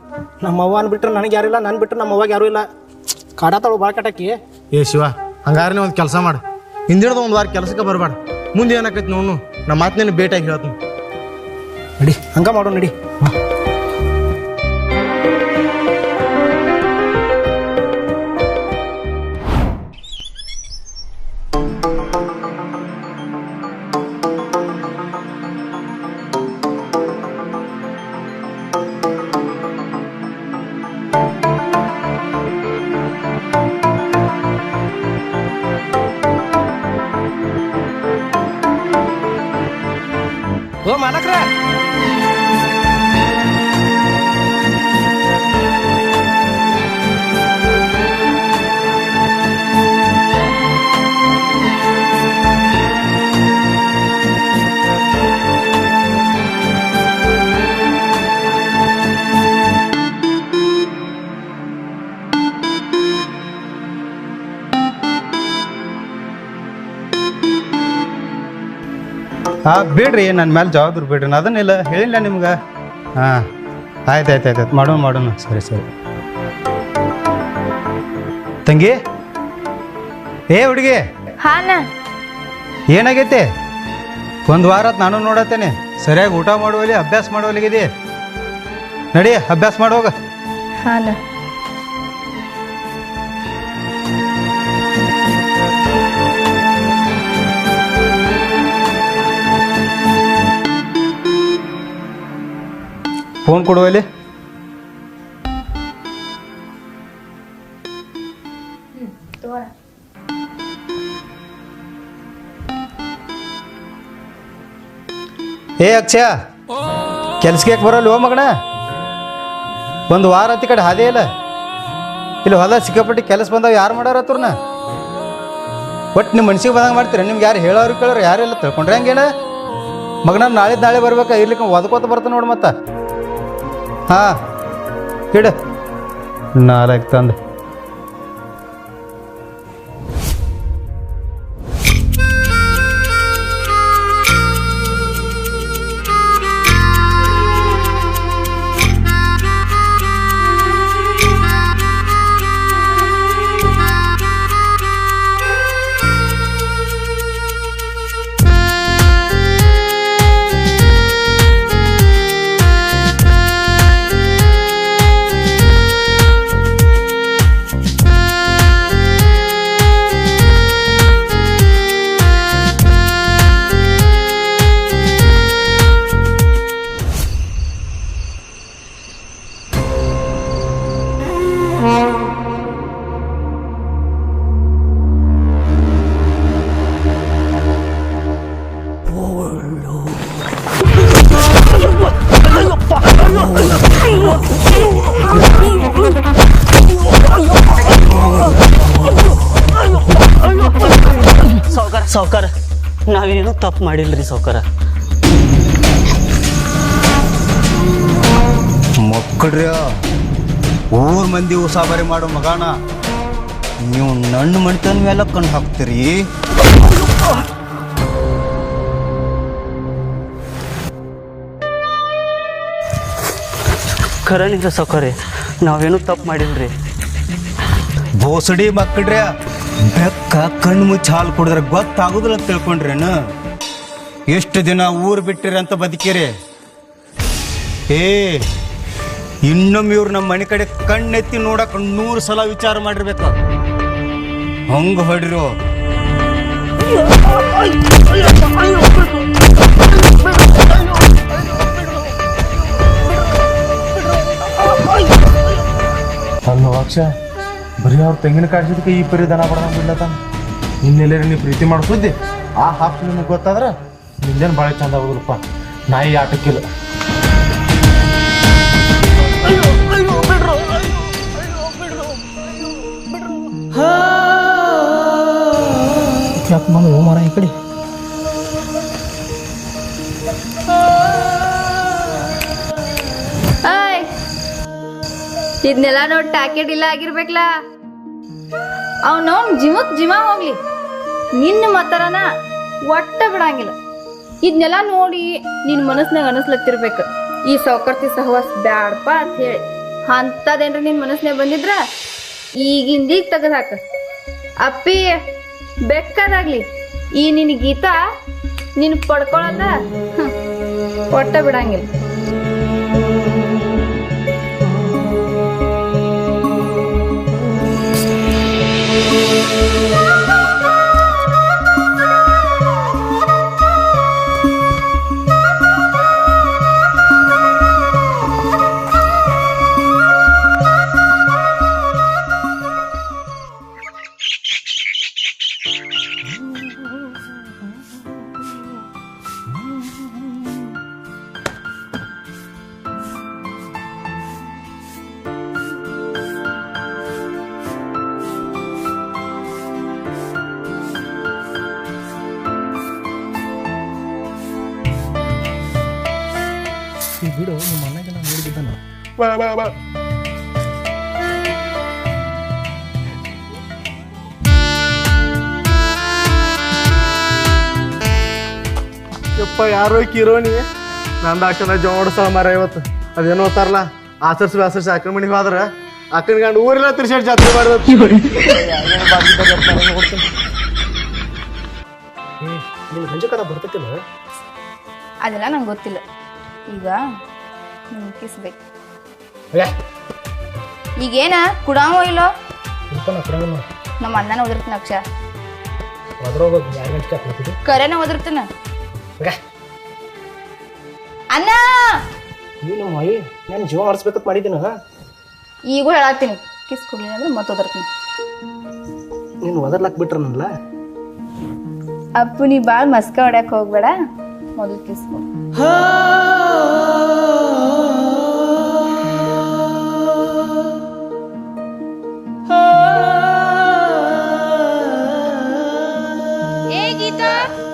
ನಮ್ಮ ಅವ್ವನ ಬಿಟ್ರೆ ನನಗೆ ಯಾರು ಇಲ್ಲ, ನನ್ನ ಬಿಟ್ರೆ ನಮ್ಮ ಅವ್ವಾಗ ಯಾರೂ ಇಲ್ಲ. ಕಾಡಾತಾಳು ಭಾಳ ಕಟಾಕಿ. ಏ ಶಿವ, ಹಂಗಾರನೇ ಒಂದು ಕೆಲಸ ಮಾಡು. ಹಿಂದಿನದ ಒಂದು ವಾರ ಕೆಲಸಕ್ಕೆ ಬರಬೇಡ. ಮುಂದೆ ಏನಾಕೈತಿ ನೋಡು, ನಮ್ಮ ಮಾತಿನ ಭೇಟಿಯಾಗಿ ಹೇಳ್ತೀನಿ. ನಡಿ ಹಂಗ ಮಾಡೋ ನಡಿ. ಓ ಮಾಲಕ್ರ, ಬಿಡ್ರಿ, ನನ್ನ ಮೇಲೆ ಜವಾಬ್ದಾರಿ ಬಿಡ್ರಿ. ಅದನ್ನಿಲ್ಲ ಹೇಳಿಲ್ಲ ನಿಮ್ಗೆ. ಹಾಂ, ಆಯ್ತು ಮಾಡೋಣ. ಸರಿ ತಂಗಿ. ಏ ಹುಡುಗಿ, ಹಾನ ಏನಾಗೈತೆ? ಒಂದು ವಾರ ನಾನು ನೋಡತ್ತೇನೆ. ಸರಿಯಾಗಿ ಊಟ ಮಾಡುವಲ್ಲಿ, ಅಭ್ಯಾಸ ಮಾಡುವಲ್ಲಿಗಿದೆ. ನಡಿ ಅಭ್ಯಾಸ ಮಾಡೋಗ. ಹಾನ ಫೋನ್ ಕೊಡುವಲ್ಲಿ. ಏ ಅಕ್ಷಯ, ಕೆಲ್ಸಕ್ಕೆ ಯಾಕೆ ಬರಲ್ಲ ಓ ಮಗಣ? ಒಂದು ವಾರ ಹತ್ತಿ ಕಡೆ ಹಾದೇ ಇಲ್ಲ. ಇಲ್ಲಿ ಹೊಲ ಸಿಕ್ಕಾಪಟ್ಟಿ ಕೆಲಸ ಬಂದಾವ. ಯಾರು ಮಾಡಾರತ್ರನ? ಒಟ್ಟು ನಿಮ್ಮ ಮನ್ಸಿಗೆ ಬಂದಂಗೆ ಮಾಡ್ತೀರ. ನಿಮ್ಗೆ ಯಾರು ಹೇಳೋರು ಕೇಳೋರು ಯಾರೆಲ್ಲ ತಿಳ್ಕೊಂಡ್ರೆ ಹಂಗೇನ? ಮಗನ ನಾಳೆ ಬರ್ಬೇಕಾ? ಇರ್ಲಿಕ್ಕೆ ಒದ್ಕೋತ ಬರ್ತಾನೆ ನೋಡಿ. ಮತ್ತೆ ಹಾಂ ಇಡು 4 ತಂದು. ಸಾವ್ಕಾರ ನಾವೇನು ತಪ್ಪು ಮಾಡಿಲ್ರಿ ಸಾವ್ಕಾರ. ಮಕ್ಕಳ್ರಿ ಊರ್ ಮಂದಿ ಉಸಾಬರಿ ಮಾಡೋ ಮಗಾನ ನೀವು ನನ್ನ ಮಣಿತನ ಮೇಲೆ ಕಣ್ಣು ಹಾಕ್ತೀರಿ. ಖರೆ ನಿಜ ಸಾವ್ಕಾರಿ, ನಾವೇನು ತಪ್ಪು ಮಾಡಿಲ್ರಿ. ಬೋಸಡಿ ಮಕ್ಕಳ್ರಿ ಬೆಕ್ಕ ಕಣ್ಣು ಮುಚ್ಚಿ ಹಾಲು ಕುಡಿದ್ರೆ ಗೊತ್ತಾಗುದಿಲ್ಲ ಅಂತ ತಿಳ್ಕೊಂಡ್ರೇನು? ಎಷ್ಟು ದಿನ ಊರು ಬಿಟ್ಟಿರಿ ಅಂತ ಬದುಕಿರಿ? ಇನ್ನೊಮ್ಮೆ ಇವ್ರು ನಮ್ಮ ಮನೆ ಕಡೆ ಕಣ್ಣೆತ್ತಿ ನೋಡಕ್ 100 ಸಲ ವಿಚಾರ ಮಾಡಿರ್ಬೇಕು. ಹಂಗ ಹೊಡಿರು. ಅಲ್ಲೋ ಅಕ್ಷ, ಬರೀ ಅವ್ರ ತೆಂಗಿನ ಕಾಡ್ಸಿದಕ್ಕೆ ಈ ಪರಿ ದನ ಬಡ ಬಿಡ್ಲತ್ತಾನ. ಇನ್ನೆಲ್ಲೇ ನೀವು ಪ್ರೀತಿ ಮಾಡಿಸುದ್ದಿ ಆ ಹಾಪ್ಸ್ ನಿಮಗೆ ಗೊತ್ತಾದ್ರೆ ನಿಂದೇನು ಭಾಳ ಚಂದ ಆಗೋದಿಲ್ಲಪ್ಪ. ನಾಯಿ ಆಟಕ್ಕಿಲ್ಲ. ಯಾಕೆ ಬಂದು ಮಾರ ಈ ಕಡೆ? ಇದನ್ನೆಲ್ಲ ನೋಡಿ ಟ್ಯಾಕೆಟ್ ಇಲ್ಲ ಆಗಿರ್ಬೇಕಲ್ಲ. ಅವ್ನವ್ನ ಜಿಮ ಹೋಗ್ಲಿ, ನಿನ್ನ ಮತ್ತರನ ಒಟ್ಟ ಬಿಡಂಗಿಲ್ಲ. ಇದನ್ನೆಲ್ಲ ನೋಡಿ ನಿನ್ ಮನಸ್ನಾಗ ಅನಸ್ಲತ್ತಿರ್ಬೇಕು, ಈ ಸೌಕರ್ತಿ ಸಹವಾಸ ಬ್ಯಾಡಪ್ಪ ಅಂತ ಹೇಳಿ. ಅಂತದೇನ್ರ ನಿನ್ ಮನಸ್ನಾಗ ಬಂದಿದ್ರ ಈಗಿಂದೀಗ ತೆಗೆದಾಕ. ಅಪ್ಪಿ ಬೆಕ್ಕದಾಗ್ಲಿ ಈ ನಿನ್ ಗೀತಾ ನಿನ್ ಪಡ್ಕೊಳದ ಒಟ್ಟ ಬಿಡಂಗಿಲ್ಲ. ಈ ಬಿಡು, ನಿಮ್ಮ ಅಣ್ಣಗೆ ನಾನು ನೋಡಿದ್ದಾನ. ಯಪ್ಪ ಯಾರೋ ಕಿರೋನಿ ನಂದು ಅಕ್ಕನ ಜೋಡಿಸ ಮರ ಇವತ್ತು ಅದೇನೋ ಓದ್ತಾರಲ್ಲ, ಆಚರಿಸಿ ಅಕ್ಕನ ಮನೆಗೆ ಹೋದ್ರ ಅಕ್ಕನ ಗಂಡು ಊರೆಲ್ಲ ತಿರ್ಸಾಡ್ ಜಾತ್ರೆ ಮಾಡೋದು. ನಿನ್ನ ಗಂಜು ಕದ ಬರ್ತೈತಿಲ್ಲ? ಅದೆಲ್ಲ ನಂಗೆ ಗೊತ್ತಿಲ್ಲ. ಈಗ ನಿನ್ ಕಿಸ್ಬೇಕು. ಈಗೇನ ಕುಡಾಮೋ ಇಲ್ಲೋ? ನಮ್ಮ ಅಣ್ಣನ ಓದಿರ್ತೀನಿ ಅಕ್ಷ, ಕರೆನ ಓದಿರ್ತೀನ. ಅಣ್ಣ ನೀನು ಮೈ ನಾನು ಜೀವ ಆಡಿಸ್ಬೇಕಂತ ಮಾಡಿದ್ದೀನ. ಈಗೂ ಹೇಳತ್ತೀನಿ, ಕಿಸ್ ಕೊಡ್ಲಿಲ್ಲ ಅಂದ್ರೆ ಮತ್ತೆ ಓದಿರ್ತೀನಿ. ನೀನು ಓದರ್ಲಾಕ್ ಬಿಟ್ರ ನನ್ಲ. ಅಪ್ಪು ನೀ ಬಾಳ್ ಮಸ್ಕ ಹೊಡ್ಯಾಕ ಹೋಗ್ಬೇಡ, ಮೊದಲು ಕಿಸ್ಕೊ.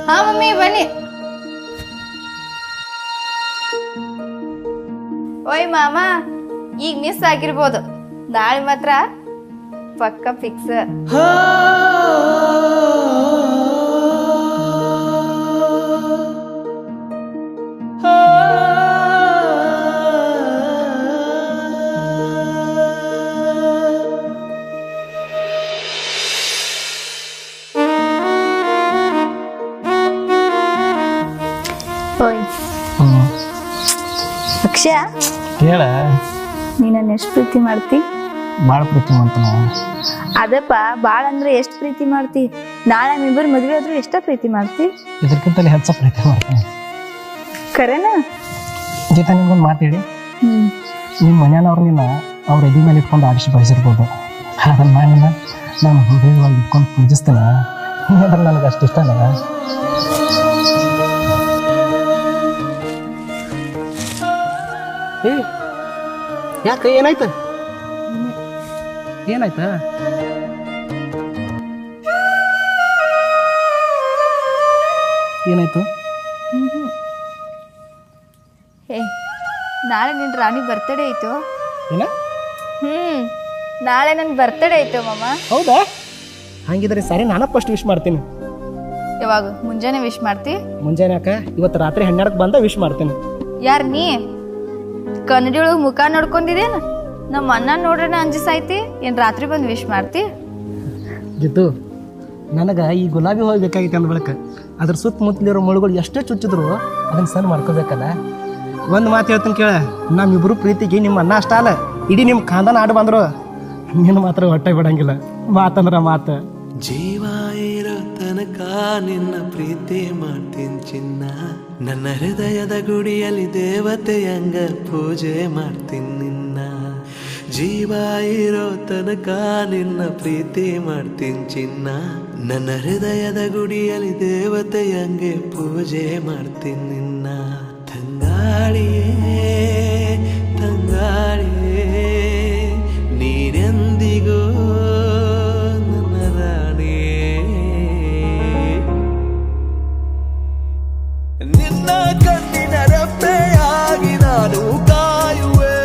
ಹಾ ಮಮ್ಮಿ ಬನ್ನಿ. ಓಯ್ ಮಾಮ, ಈಗ ಮಿಸ್ ಆಗಿರ್ಬೋದು, ನಾಳೆ ಮಾತ್ರ ಪಕ್ಕ ಫಿಕ್ಸ್. ಅಕ್ಷ, ಹೇಳ, ನೀ ನನ್ನ ಎಷ್ಟು ಪ್ರೀತಿ ಮಾಡ್ತಿ? ಭಾಳ ಪ್ರೀತಿ ಮಾಡ್ತಾನ. ಅದಪ್ಪ, ಬಾಳ ಅಂದ್ರೆ ಎಷ್ಟು ಪ್ರೀತಿ ಮಾಡ್ತಿ? ನಾಳೆ ನಮ್ಮಿಬ್ಬರು ಮದ್ವೆ ಆದ್ರೂ ಎಷ್ಟ ಪ್ರೀತಿ ಮಾಡ್ತಿ? ಇದಕ್ಕಿಂತಲೇ ಹೆಚ್ಚ ಪ್ರೀತಿ ಮಾಡ್ತಾನೆ. ಕರೆನಾ? ಗೀತಾ, ನಿಮ್ಗೊಂದು ಮಾತಾಡಿ, ನಿಮ್ಮ ಮನೆಯವ್ರು ನಿನ್ನ ಅವ್ರ ಎದಿ ಮೇಲೆ ಇಟ್ಕೊಂಡು ಆಡಿಸಿ ಬಯಸಿರ್ಬೋದು. ಅದನ್ನ ನಾನು ಹೃದಯವಾಗಿ ಇಟ್ಕೊಂಡು ಪೂಜಿಸ್ತೇನೆ. ಅದ್ರ ನನಗೆ ಅಷ್ಟು ಇಷ್ಟನ. ಯಾಕೆ, ಏನಾಯ್ತು? ಏನಾಯ್ತಾ? ಏನಾಯ್ತು? ಹೇ, ನಾಳೆ ನಿನ್ನ ರಾಣಿ ಬರ್ತಡೇ ಐತು. ಏನ? ನಾಳೆ ನನ್ನ ಬರ್ತಡೇ ಐತೆ ಮಾಮ. ಹೌದಾ? ಹಂಗಿದ್ರೆ ಸರಿ, ನಾನು ಫಸ್ಟ್ ವಿಶ್ ಮಾಡ್ತೀನಿ. ಯಾವಾಗ? ಮುಂಜಾನೆ ವಿಶ್ ಮಾಡ್ತಿ? ಮುಂಜಾನೆ ಯಾಕ? ಇವತ್ತು ರಾತ್ರಿ 12ಕ್ಕೆ ಬಂದ ವಿಶ್ ಮಾಡ್ತೀನಿ. ಯಾರು ನೀ? ಕನ್ನಡಿ ಒಳಗೆ ಮುಖ ನೋಡ್ಕೊಂಡಿದೇನು? ನಮ್ಮ ಅಣ್ಣ ನೋಡ್ರೆ ಅಂಜಿಸಾಯ್ತಿ, ಏನು ರಾತ್ರಿ ಬಂದು ವಿಶ್ ಮಾಡ್ತಿ? ಗಿದ್ದು, ನನಗೆ ಈ ಗುಲಾಬಿ ಹೂವು ಬೇಕಾಗಿತ್ತು ಅಂದ ಬಳಿಕ ಅದ್ರ ಸುತ್ತಮುತ್ತಲಿರೋ ಮುಳುಗಳು ಎಷ್ಟೇ ಚುಚ್ಚಿದ್ರು ಅದನ್ನು ಸಣ್ಣ ಮಾಡ್ಕೋಬೇಕಲ್ಲ. ಒಂದು ಮಾತು ಹೇಳ್ತೀನಿ ಕೇಳ, ನಮ್ಮಿಬ್ರು ಪ್ರೀತಿಗೆ ನಿಮ್ಮ ಅಣ್ಣ ಅಷ್ಟ ಅಲ್ಲ, ಇಡೀ ನಿಮ್ಮ ಖಾಂದಾನ ಆಡು ಬಂದರು ನಿನ್ನ ಮಾತ್ರ ಹೊಟ್ಟೆ ಬಿಡಂಗಿಲ್ಲ. ಮಾತಂದ್ರ ಮಾತು. ಜೀವ ಇರೋ ತನಕ ನಿನ್ನ ಪ್ರೀತಿ ಮಾಡ್ತೀನಿ ಚಿನ್ನ, ನನ್ನ ಹೃದಯದ ಗುಡಿಯಲ್ಲಿ ದೇವತೆಯಂಗ ಪೂಜೆ ಮಾಡ್ತೀನಿ ನಿನ್ನ. ಜೀವ ಇರೋ ತನಕ ನಿನ್ನ ಪ್ರೀತಿ ಮಾಡ್ತೀನಿ ಚಿನ್ನ, ನನ್ನ ಹೃದಯದ ಗುಡಿಯಲ್ಲಿ ದೇವತೆಯಂಗೆ ಪೂಜೆ ಮಾಡ್ತೀನಿ ನಿನ್ನ. ತಂಗಾಳಿಯೇ ತಂಗಾಳಿಯೇ ನೀನೆಂದಿಗೂ ನನ್ನ ರಾಣಿಯೇ. ನಿನ್ನ ಕಣ್ಣಿನ ರೆಪ್ಪೆಯಾಗಿ ನಾನು ಕಾಯುವೆ,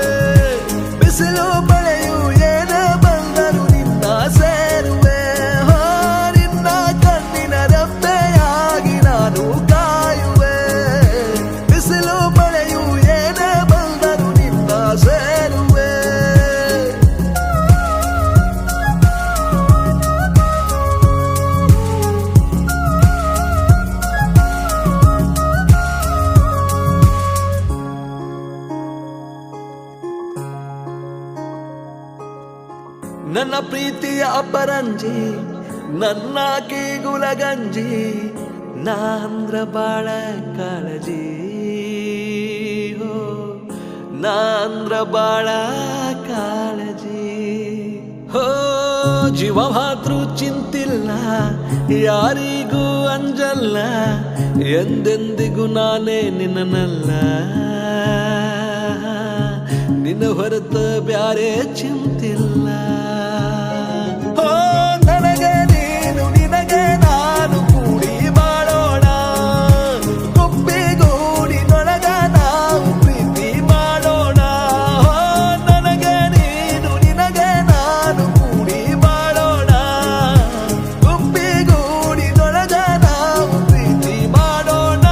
ಬಿಸಿಲು ಮಳೆಯು ಏನ ಬಂದರು ನಿನ್ನ ಸೇರುವೆ. ನಿನ್ನ ಕಣ್ಣಿನ ರೆಪ್ಪೆಯಾಗಿ ನಾನು ಕಾಯುವೆ, ಬಿಸಿಲು ಮಳೆಯು ಏನ ಬಂದರು ನಿನ್ನ ಸೇರುವೆ. ನನ್ನ ಪ್ರೀತಿಯ ಅಪರಂಜಿ, ನನ್ನ ಕೀಗುಲಗಂಜಿ, ನಾಂದ್ರ ಬಾಳ ಕಾಳಜಿ, ನಾಂದ್ರ ಬಾಳ ಕಾಳಜಿ. ಹೋ ಜೀವ ಮಾತ್ರ ಚಿಂತಿಲ್ಲ, ಯಾರಿಗೂ ಅಂಜಲ್ಲ, ಎಂದೆಂದಿಗೂ ನಾನೇ ನಿನ್ನಲ್ಲ. ನಿನ್ನ ಹೊರತ ಬ್ಯಾರೆ ಚಿಂತಿಲ್ಲ. ನನಗೆ ನೀನು ನಿನಗೆ ನಾನು ಕೂಡಿ ಬಾಳೋಣ, ಗುಬ್ಬಿಗೂಡಿ ನೊಳಗ ನಾವು ಪ್ರೀತಿ ಮಾಡೋಣ. ನನಗೆ ನೀನು ನಿನಗೆ ನಾನು ಕೂಡಿ ಬಾಳೋಣ, ಗುಬ್ಬಿಗೂಡಿ ನೊಳಗ ನಾವು ಪ್ರೀತಿ ಮಾಡೋಣ.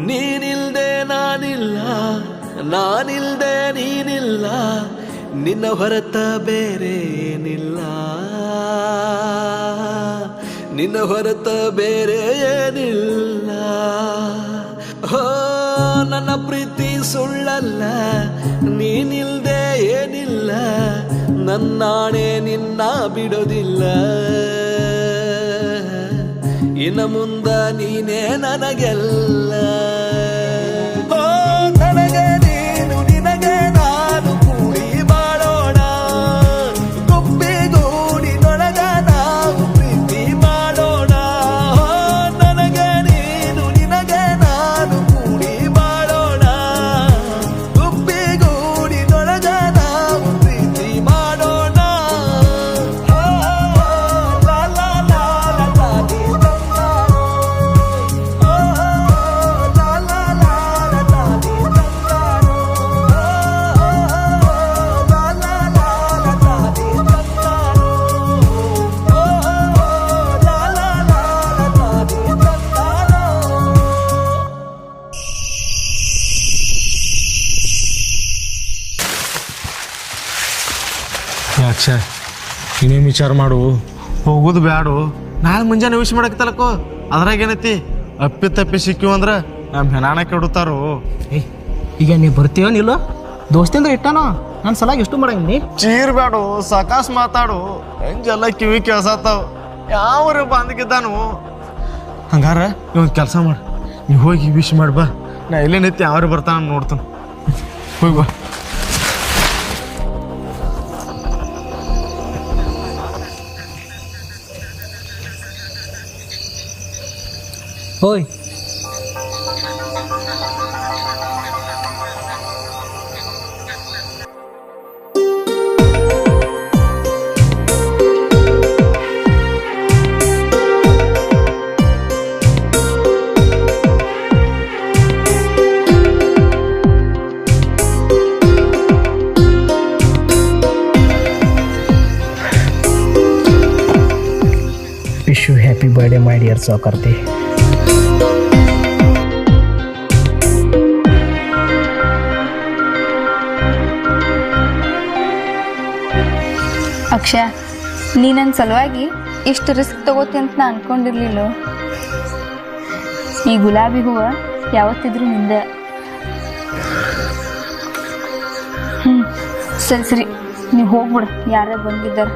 ನೀನಿಲ್ದೆ ನಾನಿಲ್ಲ, ನಾನಿಲ್ದೆ ನೀನಿಲ್ಲ, ನಿನ್ನ ಹೊರತ ಬೇರೆ ಏನಿಲ್ಲ, ನಿನ್ನ ಹೊರತ ಬೇರೆ ಏನಿಲ್ಲ. ಹೋ ನನ್ನ ಪ್ರೀತಿ ಸುಳ್ಳಲ್ಲ, ನೀನಿಲ್ದೆ ಏನಿಲ್ಲ, ನನ್ನಾಣೆ ನಿನ್ನ ಬಿಡೋದಿಲ್ಲ. ಇನ್ನು ಮುಂದ ನೀನೇ ನನಗೆಲ್ಲ. ನನಗೆ ನೀನು ನಿನಗೆ ನಾನು ಕೂಡಿ ಬಾಳೋಣ, ಗುಬ್ಬಿಗೂಡಿ ನೊಳಗ ನಾವು ಪ್ರೀತಿ ಮಾಡೋಣ. ನನಗೆ ನೀನು ನಿನಗೆ ನಾನು ಕೂಡಿ ಬಾಳೋಣ, ಗುಬ್ಬಿಗೂಡಿ ನೊಳಗ ನಾವು ಪ್ರೀತಿ ಮಾಡೋಣ. ಅಕ್ಷ, ಇನ್ನೇನು ವಿಚಾರ ಮಾಡು, ಹೋಗೋದು ಬ್ಯಾಡು. ನಾಳೆ ಮುಂಜಾನೆ ವಿಶ್ ಮಾಡಕ್ತಲಕ್ಕೋ, ಅದ್ರಾಗ ಏನೈತಿ? ಅಪ್ಪಿ ತಪ್ಪಿ ಸಿಕ್ಕಿವು ಅಂದ್ರೆ ನಮ್ಮ ಹೆಣಾಣ ಕೆಡುತ್ತಾರೋ. ಏಯ್, ಈಗ ನೀ ಬರ್ತೀಯೋ ನಿಲ್ಲೋ? ದೋಸ್ತಿಂದ ಇಟ್ಟಾನೋ ನನ್ನ ಸಲಾಗಿ ಎಷ್ಟು ಮಾಡಂಗಿ? ಚೀರ್ ಬ್ಯಾಡು, ಸಾಕಾಸ್ ಮಾತಾಡು. ಹೆಂಗೆಲ್ಲ ಕಿವಿ ಕೇಳ್ಸತ್ತಾವ. ಯಾವ್ರಿ ಬಂದ್ಗಿದ್ದಾನು? ಹಂಗಾರ ಇವೊಂದು ಕೆಲಸ ಮಾಡು, ನೀವು ಹೋಗಿ ವಿಶ್ ಮಾಡಿ ಬಾ, ನಾ ಇಲ್ಲೇ ನಿತ್ಯ ಅವ್ರು ಬರ್ತಾನ ನೋಡ್ತಾನೆ. ಹೋಗಿ ಬಾ. ಓಯ್ wish you happy birthday my dear ಸೌಕರ್ತಿ. ಅಕ್ಷಯ, ನೀ ನನ್ನ ಸಲುವಾಗಿ ಇಷ್ಟು ರಿಸ್ಕ್ ತಗೋತಿ ಅಂತ ನಾ ಅನ್ಕೊಂಡಿರ್ಲಿಲ್ಲ. ಈ ಗುಲಾಬಿ ಹೂವು ಯಾವತ್ತಿದ್ರು ನಿಂದ. ಸರಿ ನೀವು ಹೋಗ್ಬಿಡು, ಯಾರೇ ಬಂದಿದ್ದಾರ.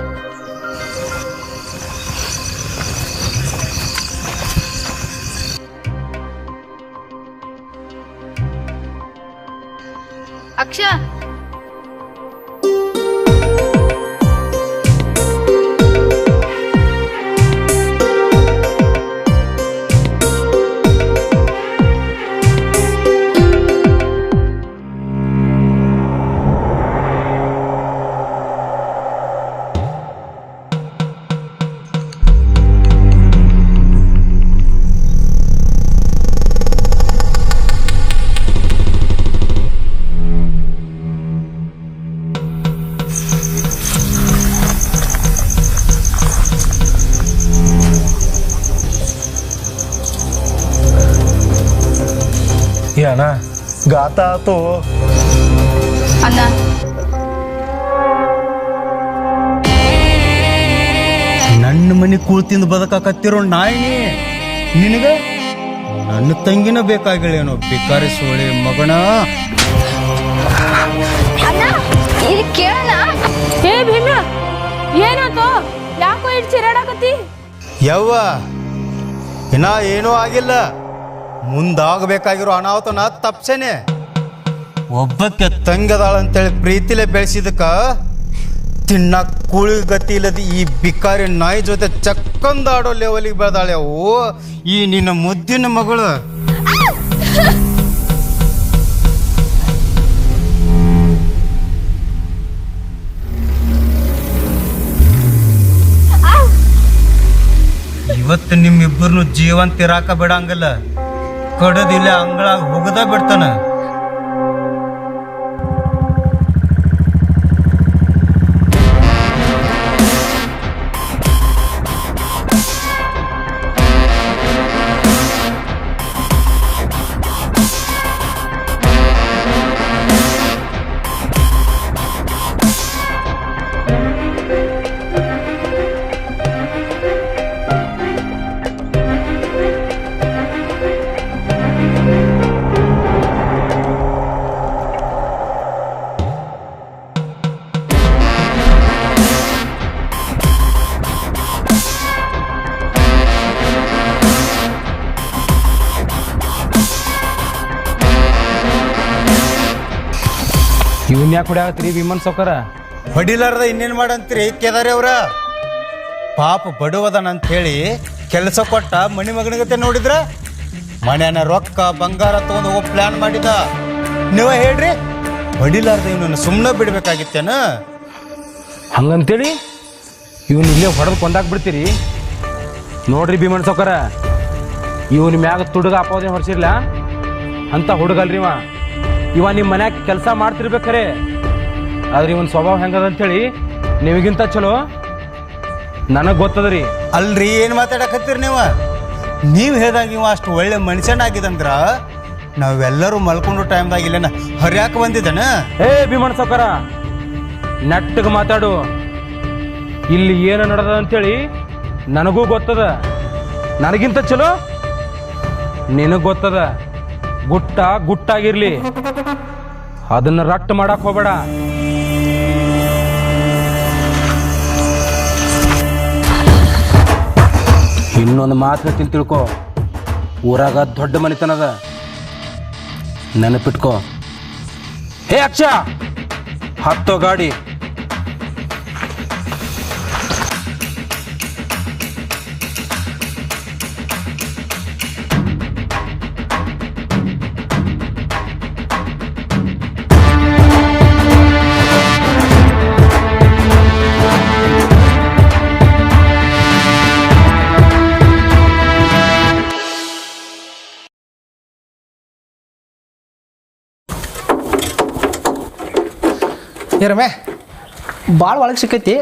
ಅಕ್ಷಯ, ಅಣ್ಣ ಗಾತ ಆತು ಅಣ್ಣ. ನನ್ನ ಮನೆ ಕೂಳ್ತಿಂದ ಬದುಕಾಕತ್ತಿರೋ ನಾಯಿ ನಿನಗ ನನ್ನ ತಂಗಿನ ಬೇಕಾಗಿಳೇನೋ ಬೇಕಾರಿ ಸೋಳೆ ಮಗಣ. ಅಣ್ಣ ಇಲ್ಲಿ ಕೇಳಣ. ಏ ಭೀಮ, ಏನಾಯ್ತು? ಯಾಕೋ ಇಟ್ಟು ಚಿರಾಡಕತ್ತಿ? ಯವ್ವ ಇನ್ನ ಏನೂ ಆಗಿಲ್ಲ. ಮುಂದಾಗಬೇಕಾಗಿರೋ ಅನಾಹುತನ ತಪ್ಸೇನೆ. ಒಬ್ಬಕ್ಕೆ ತಂಗದಾಳ ಅಂತೇಳಿ ಪ್ರೀತಿಲೇ ಬೆಳೆಸಿದಕ್ಕ ತಿನ್ನಕ್ ಕೂಳಿ ಗತಿ ಇಲ್ಲದ ಈ ಬಿಕಾರಿ ನಾಯಿ ಜೊತೆ ಚಕ್ಕಂದಾಡೋ ಲೆವೆಲಿಗೆ ಬೆಳೆದಾಳೆ ಅವು ಈ ನಿನ್ನ ಮುದ್ದಿನ ಮಗಳು. ಇವತ್ತು ನಿಮ್ಮಿಬ್ಬರನ್ನು ಜೀವಂತ ಇರಾಕ ಬಿಡಂಗಿಲ್ಲ. ಕಡದಿಲ್ಲ ಅಂಗಳಾಗ ಹೋಗದ ಬಿಡ್ತಾನ. ಇವನ್ ಯಾಕೆ ಹೊಡ್ಯಾಗತ್ರಿ ಭೀಮನ್ ಸೌಕರ? ಹೊಡಿಲಾರ್ದ ಇನ್ನೇನ್ ಮಾಡಂತೀರಿ ಕೇದಾರಿ ಅವ್ರ? ಪಾಪ ಬಡವದನ ಅಂತ ಹೇಳಿ ಕೆಲಸ ಕೊಟ್ಟ ಮಣಿ ಮಗನಿಗತೆ ನೋಡಿದ್ರ ಮನೆಯನ್ನ ರೊಕ್ಕ ಬಂಗಾರ ತಗೊಂಡು ಹೋಗೋ ಪ್ಲಾನ್ ಮಾಡಿದ. ನೀವ ಹೇಳ್ರಿ, ಹೊಡಿಲಾರ್ದ ಇವನನ್ನು ಸುಮ್ಮನೆ ಬಿಡ್ಬೇಕಾಗಿತ್ತೇನ? ಹಂಗಂತೇಳಿ ಇವನ್ ಇಲ್ಲೇ ಹೊಡೆದು ಕೊಂದಾಕ್ಬಿಡ್ತೀರಿ? ನೋಡ್ರಿ ಭೀಮನ್ ಸೌಕರ, ಇವನ್ ಮ್ಯಾಗ ತುಡುಗ ಅಪಾವಧಿ ಹೊರಸಿರ್ಲ ಅಂತ ಹುಡುಗಲ್ರಿ ಇವ ನಿಮ್ಮ ಮನ್ಯಾಗ ಕೆಲಸ ಮಾಡ್ತಿರ್ಬೇಕಾರೆ. ಆದ್ರೆ ಇವನ್ ಸ್ವಭಾವ ಹೆಂಗದಂತೇಳಿ ನಿಮಗಿಂತ ಚಲೋ ನನಗೆ ಗೊತ್ತದ್ರಿ. ಅಲ್ರಿ ಏನ್ ಮಾತಾಡಕತ್ತೀರಿ ನೀವು ಹೇಳ್ದಾಗ ಇವ ಅಷ್ಟು ಒಳ್ಳೆ ಮನುಷ್ಯನಾಗಿದಂದ್ರ ನಾವೆಲ್ಲರೂ ಮಲ್ಕೊಂಡು ಟೈಮ್ದಾಗ ಇಲ್ಲೇನ ಹರಿಯಾಕ ಬಂದಿದ್ದಾನ? ಏ ಭೀಮಣ್ಣ ಸೌಕರ, ನೆಟ್ಟಗೆ ಮಾತಾಡು. ಇಲ್ಲಿ ಏನು ನಡೆದ ಅಂತೇಳಿ ನನಗೂ ಗೊತ್ತದ. ನನಗಿಂತ ಚಲೋ ನಿನಗೆ ಗೊತ್ತದ. ಗುಟ್ಟ ಗುಟ್ಟಾಗಿರ್ಲಿ, ಅದನ್ನ ರಟ್ಟು ಮಾಡಕ್ ಹೋಗ್ಬೇಡ. ಇನ್ನೊಂದು ಮಾತು ತಿಳ್ಕೊ, ಊರಾಗ ದೊಡ್ಡ ಮನೆತನದ. ನೆನಪಿಟ್ಕೋ. ಹೇ ಅಕ್ಷ, ಹತ್ತೋ ಗಾಡಿ. ರಮ್ಯಾ ಭಾಳ ಒಳಗೆ ಸಿಕ್ಕೈತಿ,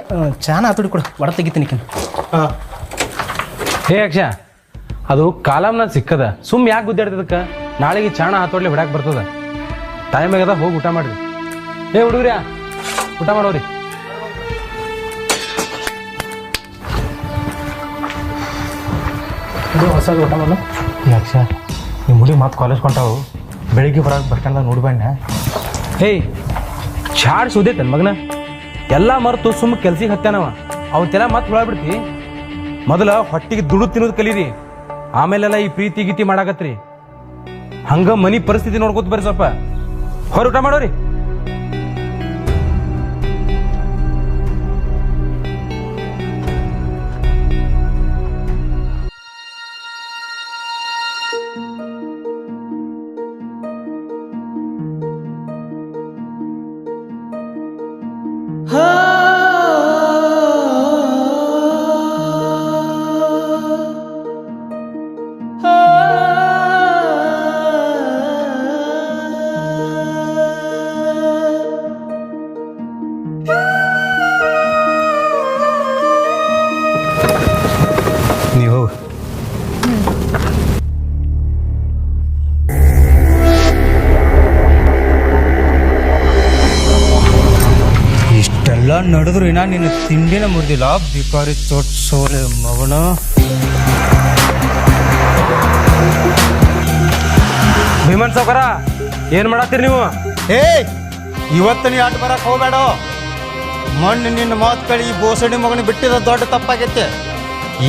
ಚಾನ ಹಾತುಡಿ ಕೊಡು, ಒಡ ತೆಗಿತೀನಿ. ಹಾಂ. ಹೇ ಅಕ್ಷ, ಅದು ಕಾಲಮ್ನ ಸಿಕ್ಕದ, ಸುಮ್ ಯಾಕೆ ಗುದ್ದಾಡ್ತದಕ್ಕೆ? ನಾಳೆಗೆ ಚಾಣ ಹಾತೊಡ್ಲಿ ಹೊಡ್ಯಾಕೆ ಬರ್ತದ. ಟೈಮ್ ಆಗ್ಯದ, ಹೋಗಿ ಊಟ ಮಾಡ್ರಿ. ಹೇ ಹುಡುಗ್ರ್ಯಾ, ಊಟ ಮಾಡೋರಿ. ಹೊಸದು ಊಟ ಮಾಡಲು. ಅಕ್ಷ, ನಿಮ್ಮ ಹುಡುಗಿ ಮತ್ತೆ ಕಾಲೇಜ್ ಕೊಂಟಾವು, ಬೆಳಿಗ್ಗೆ ಬರೋಕೆ ಬಸ್ ಸ್ಟ್ಯಾಂಡ್ದಾಗ ನೋಡಿ ಬಣ್ಣ. ಹೇಯ್, ಚಾಡ್ ಸುದೈತನ್ ಮಗನ, ಎಲ್ಲ ಮರೆತು ಸುಮ್ಮ ಕೆಲ್ಸಿಗೆ ಹತ್ತಾನವ. ಅವತ್ತೆಲ್ಲ ಮತ್ತೆ ಹೊಳಬಿಡ್ತಿ. ಮೊದಲ ಹೊಟ್ಟಿಗೆ ದುಡ್ಡು ತಿನ್ನೋದು ಕಲೀರಿ, ಆಮೇಲೆಲ್ಲ ಈ ಪ್ರೀತಿ ಗೀತಿ ಮಾಡಾಕತ್ರಿ. ಹಂಗ ಮನಿ ಪರಿಸ್ಥಿತಿ ನೋಡ್ಕೋತ ಬರ್ರಿ, ಸ್ವಲ್ಪ ಹೊರ ಊಟ ಮಾಡೋರಿ. ನೀವು ಇಷ್ಟೆಲ್ಲ ನಡೆದ್ರು ಇನ್ನ ನಿನ್ನ ತಿಂಡಿನ ಮುರಿದಿಲ್ಲ, ಬಿಕಾರಿ ಚೋಟ್ ಸೋಲೆ ಮಗನ. ಭೀಮನ್ ಸಾವ್ಕಾರ, ಏನ್ ಮಾಡತ್ತೀರಿ ನೀವು? ಏಯ್, ಇವತ್ತು ನೀ ಆಟ ಬರಕ್ಕೆ ಹೋಗ್ಬೇಡ. ಮಣ್ಣು ನಿನ್ನ ಮಾತು ಕಳಿ ಈ ಬೋಸಡಿ ಮಗನ ಬಿಟ್ಟಿದ ದೊಡ್ಡ ತಪ್ಪಾಗೈತೆ.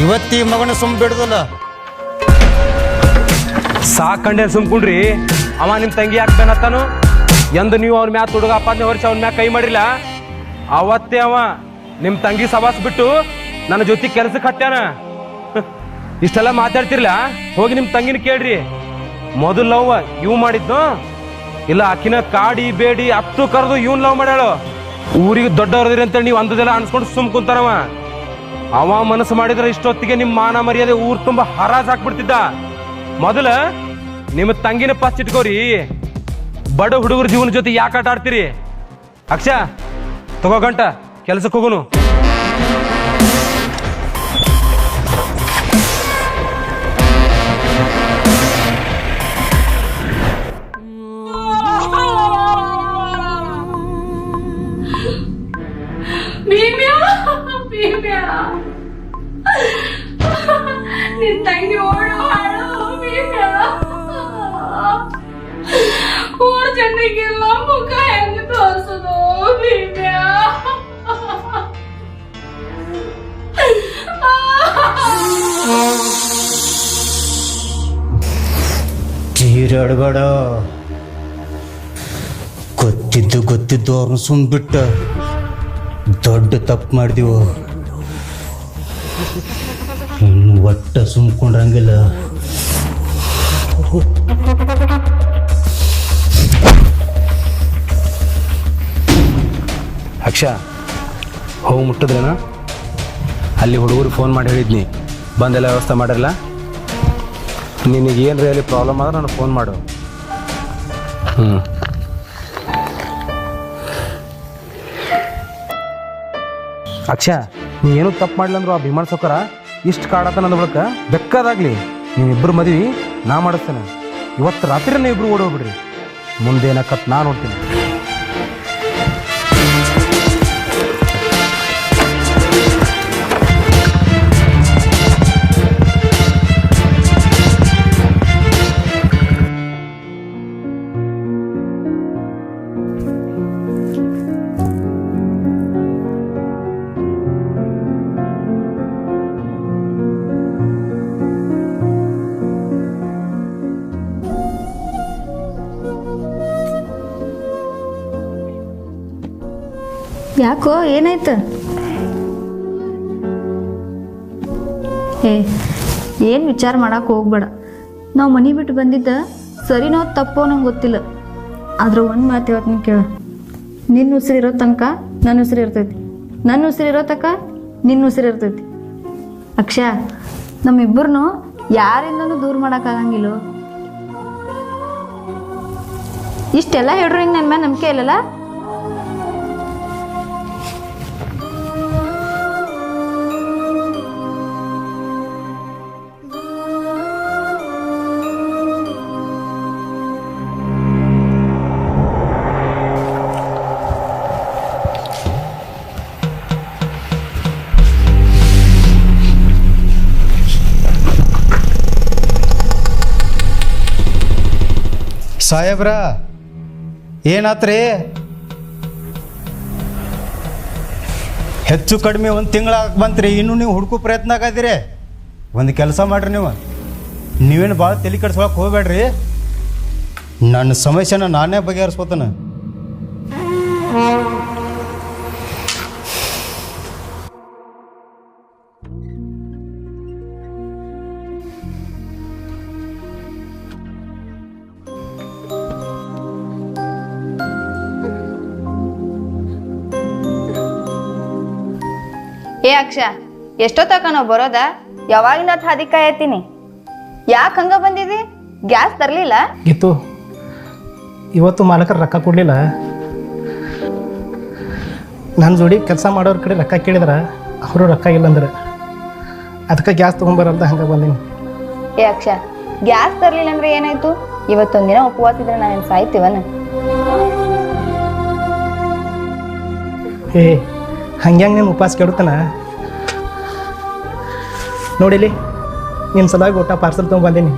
ಇವತ್ತಿ ಮಗನ ಸುಮ್ ಬಿಡುದಿಲ್ಲ. ಸಾಕಂಡೆ ಸುಮ್ಕೊಂಡ್ರಿ. ಅವ ನಿಮ್ ತಂಗಿ ಹಾಕ್ತಾನತ್ತಾನು. ಎಂದು ನೀವು ಅವ್ರ ಮ್ಯಾತ್ ಹುಡುಗ ಅಪ್ಪಾದ್ನೇ ಹೊರಿಸಿ ಅವ್ನ ಮ್ಯಾಗ ಕೈ ಮಾಡಿಲ್ಲ, ಅವತ್ತೇ ಅವ ನಿಮ್ ತಂಗಿ ಸವಾಸ್ ಬಿಟ್ಟು ನನ್ನ ಜೊತೆ ಕೆಲ್ಸಕ್ಕೆ ಹತ್ಯಾನ. ಇಷ್ಟೆಲ್ಲ ಮಾತಾಡ್ತಿರ್ಲ, ಹೋಗಿ ನಿಮ್ ತಂಗಿನ ಕೇಳ್ರಿ. ಮೊದಲು ಲವ್ ಇವ್ ಮಾಡಿದ್ನು, ಇಲ್ಲ ಆಕಿನ ಕಾಡಿ ಬೇಡಿ ಹತ್ತು ಕರೆದು ಇವನ್ ಲವ್ ಮಾಡ್ಯಾಳು. ಊರಿಗೆ ದೊಡ್ಡವ್ರದಿರಿ ಅಂತೇಳಿ ನೀವು ಅಂದದೆಲ್ಲ ಅನ್ಸ್ಕೊಂಡು ಸುಮ್ ಕುಂತಾನವ. ಅವ ಮನಸ್ಸು ಮಾಡಿದ್ರೆ ಇಷ್ಟೊತ್ತಿಗೆ ನಿಮ್ಮ ಮಾನ ಮರ್ಯಾದೆ ಊರ್ ತುಂಬಾ ಹರಾಜ್ ಹಾಕ್ಬಿಡ್ತಿದ್ದ. ಮೊದಲ ನಿಮ್ಮ ತಂಗಿನ ಪಸ್ಟ್ ಇಟ್ಕೋರಿ. ಬಡ ಹುಡುಗರ ಜೀವನ ಜೊತೆ ಯಾಕೆ ಆಟ ಆಡ್ತೀರಿ? ಅಕ್ಷ, ತಗೋ ಗಂಟ, ಕೆಲ್ಸಕ್ಕೆ ಹೋಗುನು. ನಿನ್ ತಂಗಿ ಓಡು ಊರ್ ಜನರಿಗೆಲ್ಲ ಮುಖ ಹೆಂಗ ತೋರ್ಸೋದು ಭೀಮ್ಯಾ? ಚೀರಾಡ್ಬೇಡ. ಗೊತ್ತಿದ್ದು ಅವ್ರನ್ನ ಸುಮ್ಬಿಟ್ಟ ದೊಡ್ಡ ತಪ್ಪು ಮಾಡಿದೀವು. ಇನ್ನು ಒಟ್ಟ ಸುಮ್ಕೊಂಡ್ರಂಗಿಲ್ಲ. ಅಕ್ಷ, ಹೋಗಿ ಮುಟ್ಟಿದ್ರೇನ? ಅಲ್ಲಿ ಹುಡುಗರು ಫೋನ್ ಮಾಡಿ ಹೇಳಿದ್ನಿ, ಬಂದೆಲ್ಲ ವ್ಯವಸ್ಥೆ ಮಾಡಿರಲ್ಲ. ನಿನಗೇನು ರಿಯಲಿ ಪ್ರಾಬ್ಲಮ್ ಆದ್ರೆ ನನಗೆ ಫೋನ್ ಮಾಡು. ಅಕ್ಷ, ನೀ ಏನೂ ತಪ್ಪು ಮಾಡ್ಲಿ ಅಂದ್ರು ಆ ಭೀಮಣ್ಣ ಸೌಕರ ಇಷ್ಟು ಕಾಡತ್ತ ನನ್ನ ಬಳಿಕ ಬೆಕ್ಕದಾಗ್ಲಿ ನೀವಿಬ್ಬರು ಮದ್ವಿ ನಾ ಮಾಡಿಸ್ತೇನೆ. ಇವತ್ತು ರಾತ್ರಿ ನೀವಿಬ್ರು ಓಡೋಗ್ಬಿಡ್ರಿ. ಮುಂದೇನಕ್ಕತ್ ನಾ ನೋಡ್ತೀನಿ. ಯಾಕೋ ಏನಾಯ್ತು? ಏನು ವಿಚಾರ ಮಾಡಕ್ಕೆ ಹೋಗ್ಬೇಡ. ನಾವು ಮನೆ ಬಿಟ್ಟು ಬಂದಿದ್ದ ಸರಿನೋ ತಪ್ಪೋ ನಂಗೆ ಗೊತ್ತಿಲ್ಲ. ಆದ್ರೆ ಒಂದು ಮಾತು ಹೇಳ್ತೀನಿ ಕೇಳು. ನಿನ್ನ ಉಸಿರಿರೋ ತನಕ ನನ್ನ ಉಸಿರು ಇರ್ತೈತಿ, ನನ್ನ ಉಸಿರಿರೋ ತನಕ ನಿನ್ನ ಉಸಿರು ಇರ್ತೈತಿ. ಅಕ್ಷಯ, ನಮ್ಮಿಬ್ಬರನ್ನು ಯಾರಿಂದನೂ ದೂರ ಮಾಡೋಕ್ಕಾಗಂಗಿಲ್ಲ. ಇಷ್ಟೆಲ್ಲ ಹೇಳ್ರು ಹಿಂಗೆ ನನ್ನ ಮೇಲೆ ನಂಬಿಕೆ ಇಲ್ಲಲ್ಲ? ಸಾಹೇಬ್ರ ಏನಾತ್ರಿ? ಹೆಚ್ಚು ಕಡಿಮೆ ಒಂದು ತಿಂಗಳಾಗ ಬಂತ್ರಿ, ಇನ್ನೂ ನೀವು ಹುಡುಕೋ ಪ್ರಯತ್ನ ಆಗದಿರಿ. ಒಂದು ಕೆಲಸ ಮಾಡ್ರಿ, ನೀವೇನು ಭಾಳ ತಲೆ ಕೆಡ್ಸ್ಕೊಳಕ್ಕೆ ಹೋಗ್ಬೇಡ್ರಿ. ನನ್ನ ಸಮಸ್ಯೆನ ನಾನೇ ಬಗೆಹರಿಸ್ಕೋತಾನೆ. ಏ ಅಕ್ಷ, ಎಷ್ಟೊತ್ತಕ ನಾವು ಬರೋದ? ಯಾವಾಗಿಂದ ಹಾದಿ ಕಾಯತ್ತೀನಿ. ಯಾಕೆ ಹಂಗ ಬಂದಿದಿ? ಗ್ಯಾಸ್ ತರಲಿಲ್ಲ? ಗೀತು, ಇವತ್ತು ಮಾಲಕರು ರೊಕ್ಕ ಕೊಡಲಿಲ್ಲ. ನನ್ನ ಜೋಡಿ ಕೆಲಸ ಮಾಡೋರ ಕಡೆ ರೊಕ್ಕ ಕೇಳಿದ್ರೆ ಅವರು ರೊಕ್ಕ ಇಲ್ಲ ಅಂದ್ರೆ ಅದಕ್ಕೆ ಗ್ಯಾಸ್ ತೊಗೊಂಬರಂತ ಹಂಗೆ ಬಂದೀನಿ. ಏ ಅಕ್ಷ, ಗ್ಯಾಸ್ ತರಲಿಲ್ಲ ಅಂದ್ರೆ ಏನಾಯ್ತು? ಇವತ್ತೊಂದಿನ ಉಪವಾಸ ಇದ್ರೆ ನಾನು ಸಾಯ್ತೀವನ? ಏ ಹಂಗೆ ನೀನು ಉಪವಾಸ ಕೆಡುತ್ತಾನ ನೋಡಿಲಿ. ನಿನ್ನ ಸಲುವಾಗಿ ಊಟ ಪಾರ್ಸಲ್ ತೊಗೊಂಬಂದೀನಿ.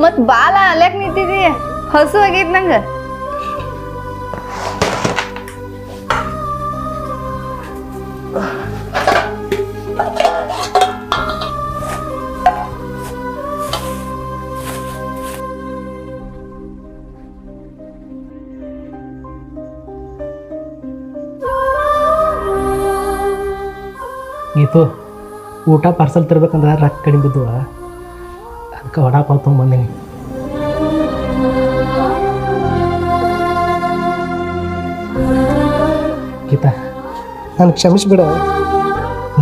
ಮತ್ ಬಾಲ ಅಲ್ಯಾಕ್ ನಿಂತಿದಿ? ಹಸು ಆಗೈತ್ ನಂಗೆ. ಗೀತು, ಊಟ ಪಾರ್ಸಲ್ ತರ್ಬೇಕಂದ್ರೆ ರೊಕ್ಕ ಕಡಿಮೆ ಬಿದ್ದುವ, ಅದಕ್ಕೆ ವಡಾಪಾವ್ ತೊಗೊಂಬಂದೀನಿ. ಗೀತಾ, ನಾನು ಕ್ಷಮಿಸ್ಬಿಡ.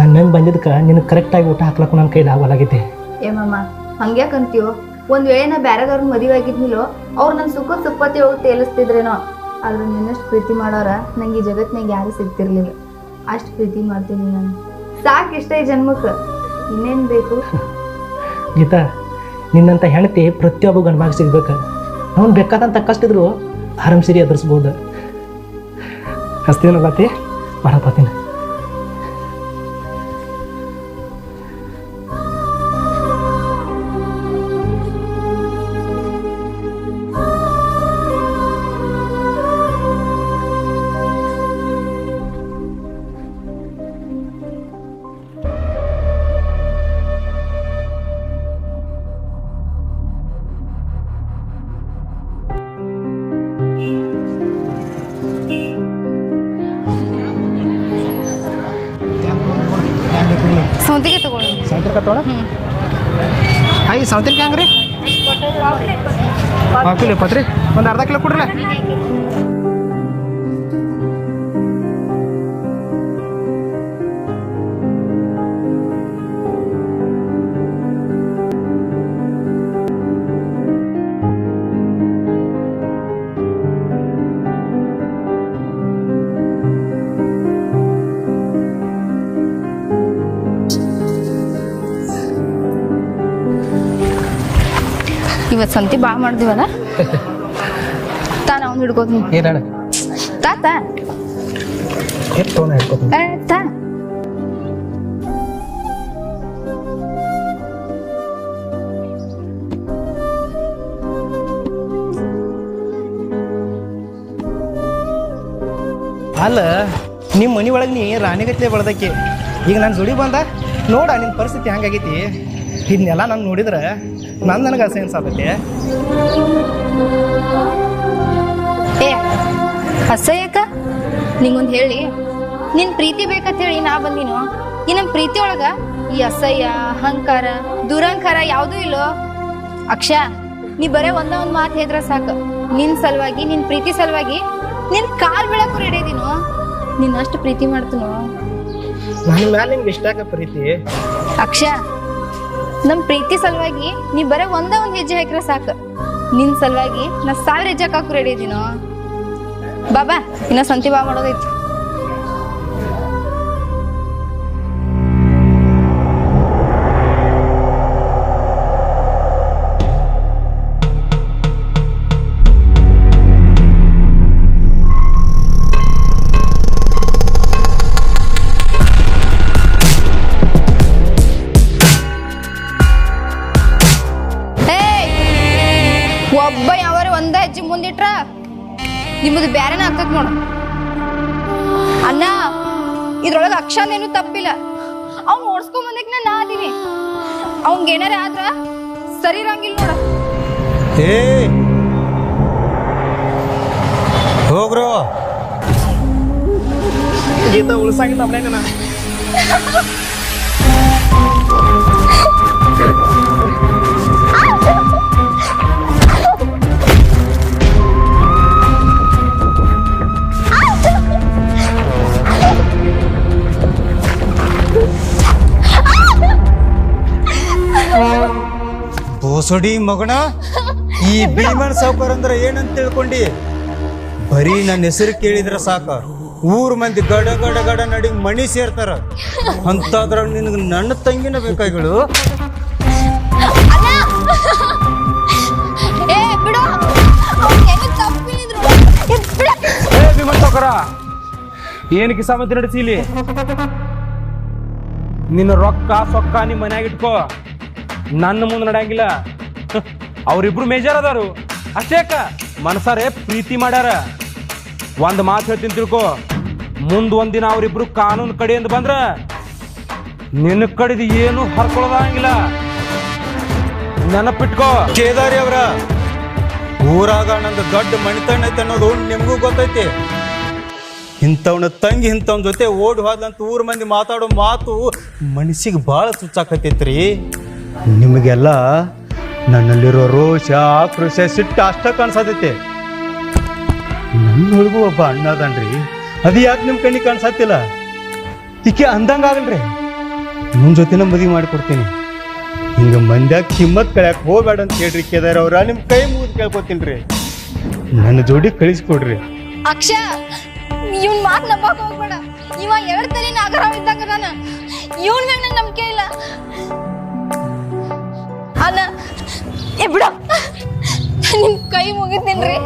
ನನ್ನ ಬಂದಿದ್ದಕ್ಕೆ ನಿನಗೆ ಕರೆಕ್ಟಾಗಿ ಊಟ ಹಾಕ್ಲಕ್ಕೂ ನನ್ನ ಕೈಲಿ ಆಗಲಾಗೈತೆ. ಏ ಮಾಮ, ಹಂಗ್ಯಾಕಂತೀಯೋ? ಒಂದ್ ವೇಳೆ ನಾ ಬ್ಯಾರೆದವ್ರ ಮದುವೆ ಆಗಿದ್ನಿಲ್ಲೋ, ಅವ್ರು ನನ್ನ ಸುಖ ಸುಪ್ಪತ್ತಿ ಹೋಗಿ ತೇಲಿಸ್ತಿದ್ರೇನೋ. ಆದ್ರೆ ನಿನ್ನಷ್ಟು ಪ್ರೀತಿ ಮಾಡೋರ ನಂಗೆ ಈ ಜಗತ್ನಾಗ ಯಾರು ಸಿಗ್ತಿರ್ಲಿಲ್ಲ. ಅಷ್ಟು ಪ್ರೀತಿ ಮಾಡ್ತೀನಿ ನಾನು. ಸಾಕಿಷ್ಟ ಈ ಜನ್ಮಕ್ಕೆ, ಇನ್ನೇನು ಬೇಕು? ಗೀತಾ, ನಿನ್ನಂಥ ಹೆಣ್ತಿ ಪ್ರತಿಯೊಬ್ಬ ಗಂಡ್ಮಾಗ ಸಿಗ್ಬೇಕು. ಅವ್ನು ಬೇಕಾದಂಥ ಕಷ್ಟಿದ್ರು ಆರಾಮ್ಸಿರಿ ಎದುರಿಸ್ಬೋದು. ಹಸ್ತೀನಲ್ಲತಿ ಮಾಡತ್ತೀನಿ. ಸೌಂತಿಗೆ ತಗೊಳ್ಳಿ. ಸೌತೆಕಾಯಿ ತೊಗೊಳ. ಹಾಯ್, ಸೌತೆಕಾಯಿ ಹಂಗ್ರಿ? ಹಾಂ, ಕಿಲೋ ಪತ್ರಿ ಒಂದು ಅರ್ಧ ಕಿಲೋ ಕೊಡ್ರಲ್ಲ. ಇವತ್ತು ಸಂತಿ ಭಾಳ ಮಾಡಿದಿವಲ್ಲ. ತಾನ ಅವ್ನು ಹಿಡ್ಕೋತೀನಿ. ಏನಾಡ ತಾತ ಎತ್ತೋನ ಹಿಡ್ಕೋತೀನಿ. ತಾ ಅಲ್ಲ, ನಿಮ್ಮ ಮನೆ ಒಳಗೆ ನೀ ರಾಣಿಗತ್ಲೆ ಬೆಳ್ದಕ್ಕೆ ಈಗ ನಾನು ಜೋಡಿ ಬಂದ ನೋಡ ನಿನ್ನ ಪರಿಸ್ಥಿತಿ ಹೆಂಗಾಗೈತಿ. ಇದನ್ನೆಲ್ಲ ನಾನು ನೋಡಿದ್ರೆ ನನಗೆ ಅಸಹ್ಯ ಆಗ್ತೈತಿ. ಏ ಅಸಹ್ಯಕ್ಕ ನಿಂಗೊಂದು ಹೇಳಿ, ನಿನ್ ಪ್ರೀತಿ ಬೇಕಂತ ಹೇಳಿ ನಾ ಬಂದಿನೋ. ಈ ನಮ್ಮ ಪ್ರೀತಿ ಒಳಗ ಈ ಅಸಹ್ಯ, ಅಹಂಕಾರ, ದುರಹಂಕಾರ ಯಾವುದೂ ಇಲ್ಲೋ. ಅಕ್ಷ, ನೀ ಬರೇ ಒಂದ ಒಂದ್ ಮಾತು ಹೇಳಿದ್ರ ಸಾಕು, ನಿನ್ ಸಲುವಾಗಿ, ನಿನ್ ಪ್ರೀತಿ ಸಲುವಾಗಿ ನಿನ್ ಕಾಲ್ ಬೆಳಕು ರೆಡಿ ಇದೀನೋ. ನಿನ್ನ ಅಷ್ಟು ಪ್ರೀತಿ ಮಾಡ್ತೀನೋ. ನನ್ನ ಮ್ಯಾಲ ನಿಮ್ಗೆ ಇಷ್ಟ ಪ್ರೀತಿ. ಅಕ್ಷ, ನಮ್ ಪ್ರೀತಿ ಸಲುವಾಗಿ ನೀ ಬರೇ ಒಂದ ಒಂದ್ ಹೆಜ್ಜೆ ಹಾಕಿರ ಸಾಕು, ನಿನ್ ಸಲುವಾಗಿ ನಾ 1000 ಹೆಜ್ಜೆ ಹಾಕು ರೆಡಿ ಇದೀನೋ. ಬಾಬಾ, ಇನ್ನ ಸಂತಿ ಬಾ ಮಾಡೋದೈತಿ. ಒಬ್ಬ ಯಾವಾರ ಒಂದ ಹೆಜ್ಜೆ ಮುಂದಿಟ್ರ ನಿಮ್ಮದು ಬ್ಯಾರೆನ ಆಗ್ತದ ನೋಡು. ಅಣ್ಣ, ಇದ್ರೊಳಗ ಅಕ್ಷಾನೇನು ತಪ್ಪಿಲ್ಲ. ಅವ್ನ್ ಓಡಿಸ್ಕೊಂಡ್ ಬಂದಕ್ಕೆ ನಾ ಅದೀನಿ. ಅವಂಗೇನಾರ ಆದ್ರ ಸರಿ ಇರಂಗಿಲ್ಲ ನೋಡ. ಏ ಹೋಗ್ರು, ಗೀತಾ ಉಳ್ಸಾಗಿಲ್ಲ ಮನ್ಯಾಗನ. ಬೋಸಡಿ ಮಗನ, ಈ ಭೀಮನ್ ಸಾವುಕಾರ ಅಂದ್ರೆ ಏನಂತ ತಿಳ್ಕೊಂಡಿ? ಬರೀ ನನ್ನ ಹೆಸರು ಕೇಳಿದ್ರ ಸಾಕ, ಊರ್ ಮಂದಿ ಗಡ ಗಡ ಗಡ ನಡಿ ಮಣಿ ಸೇರ್ತಾರ. ಅಂತದ್ರಾಗ ನಿನಗೆ ನನ್ನ ತಂಗಿನ ಬೇಕಾಗಿಗಳು. ಭೀಮನ್ ಸಾವುಕಾರ, ಏನು ಕಿಸಾಮತಿ ನಡೆಸಿ ಇಲ್ಲಿ? ನಿನ್ನ ರೊಕ್ಕ ಸೊಕ್ಕ ನಿಮ್ಮ ಮನ್ಯಾಗ ಇಟ್ಕೋ, ನನ್ನ ಮುಂದೆ ನಡೆಯಂಗಿಲ್ಲ. ಅವ್ರಿಬ್ರು ಮೇಜರ್ ಅದಾರು ಅಷ್ಟೇಕ, ಮನಸಾರೆ ಪ್ರೀತಿ ಮಾಡ್ಯಾರ. ಒಂದ್ ಮಾತು ಹೇಳ್ತೀನಿ ತಿಳ್ಕೊ, ಮುಂದ್ ಒಂದಿನ ಅವ್ರಿಬ್ರು ಕಾನೂನು ಕಡೆಯಿಂದ ಬಂದ್ರ ನಿನ್ನ ಕಡೆದು ಏನು ಹರ್ಕೊಳ್ಳೋದಾಗಿಲ್ಲ, ನೆನಪಿಟ್ಕೋ. ಕೇದಾರಿ ಅವ್ರ ಊರಾಗ ನಂದು ದೊಡ್ಡ ಮಣಿತಣ್ಣ ಐತೆ ಅನ್ನೋದು ನಿಮಗೂ ಗೊತ್ತೈತಿ. ಇಂಥವ್ನ ತಂಗಿ ಇಂಥವ್ನ ಜೊತೆ ಓಡಿ ಹೋದ್ಲಂತ ಊರ್ ಮಂದಿ ಮಾತಾಡೋ ಮಾತು ಮನಸ್ಸಿಗೆ ಭಾಳ ಚುಚ್ಚಾಕತೈತ್ರಿ. ನಿಮಗೆಲ್ಲ ನನ್ನಲ್ಲಿರೋ ರೋಷ, ಆಕ್ರೋಶ, ಸಿಟ್ಟು ಅಷ್ಟ ಕಾಣಿಸತೈತೆ. ನನ್ನೊಳಗೂ ಒಬ್ಬ ಅಣ್ಣ ಅದನ್ರಿ, ಅದು ಯಾಕೆ ನಿಮ್ಮ ಕಣ್ಣಿಗೆ ಕಾಣಿಸತ್ತಿಲ್ಲ? ಈಕೆ ಅಂದಂಗಾಗಲ್ರಿ, ನಿಮ್ಮ ಜೊತೆನ ಮದುವೆ ಮಾಡಿಕೊಡ್ತೀನಿ. ಹಿಂಗ ಮಂದ್ಯಾಗ ಕಿಮ್ಮತ್ ಕಳ್ಯಾಕ ಹೋಗ್ಬೇಡ ಅಂತ ಹೇಳ್ರಿ ಕೇದಾರ ಅವ್ರ. ನಿಮ್ಮ ಕೈ ಮುಗಿದು ಕೇಳ್ಕೊತೀನಿ ರೀ, ನನ್ನ ಜೋಡಿ ಕಳಿಸ್ಕೊಡ್ರಿ. ಅಕ್ಷ, ಇವನ್ ಮಾತ್ ನಂಬಕ್ ಹೋಗ್ಬೇಡ. ಇವ 2 ತಲೆ ನಾಗರಾವ್ ಇದ್ದಂಗ ನಾನು. ಇವನ್ ಮ್ಯಾಗ ನಂಗೆ ನಂಬಿಕೆ ಇಲ್ಲ. ಅಣ್ಣ, ಬಿಡ, ನಿಮ್ ಕೈ ಮುಗಿತೀನ್ರಿ.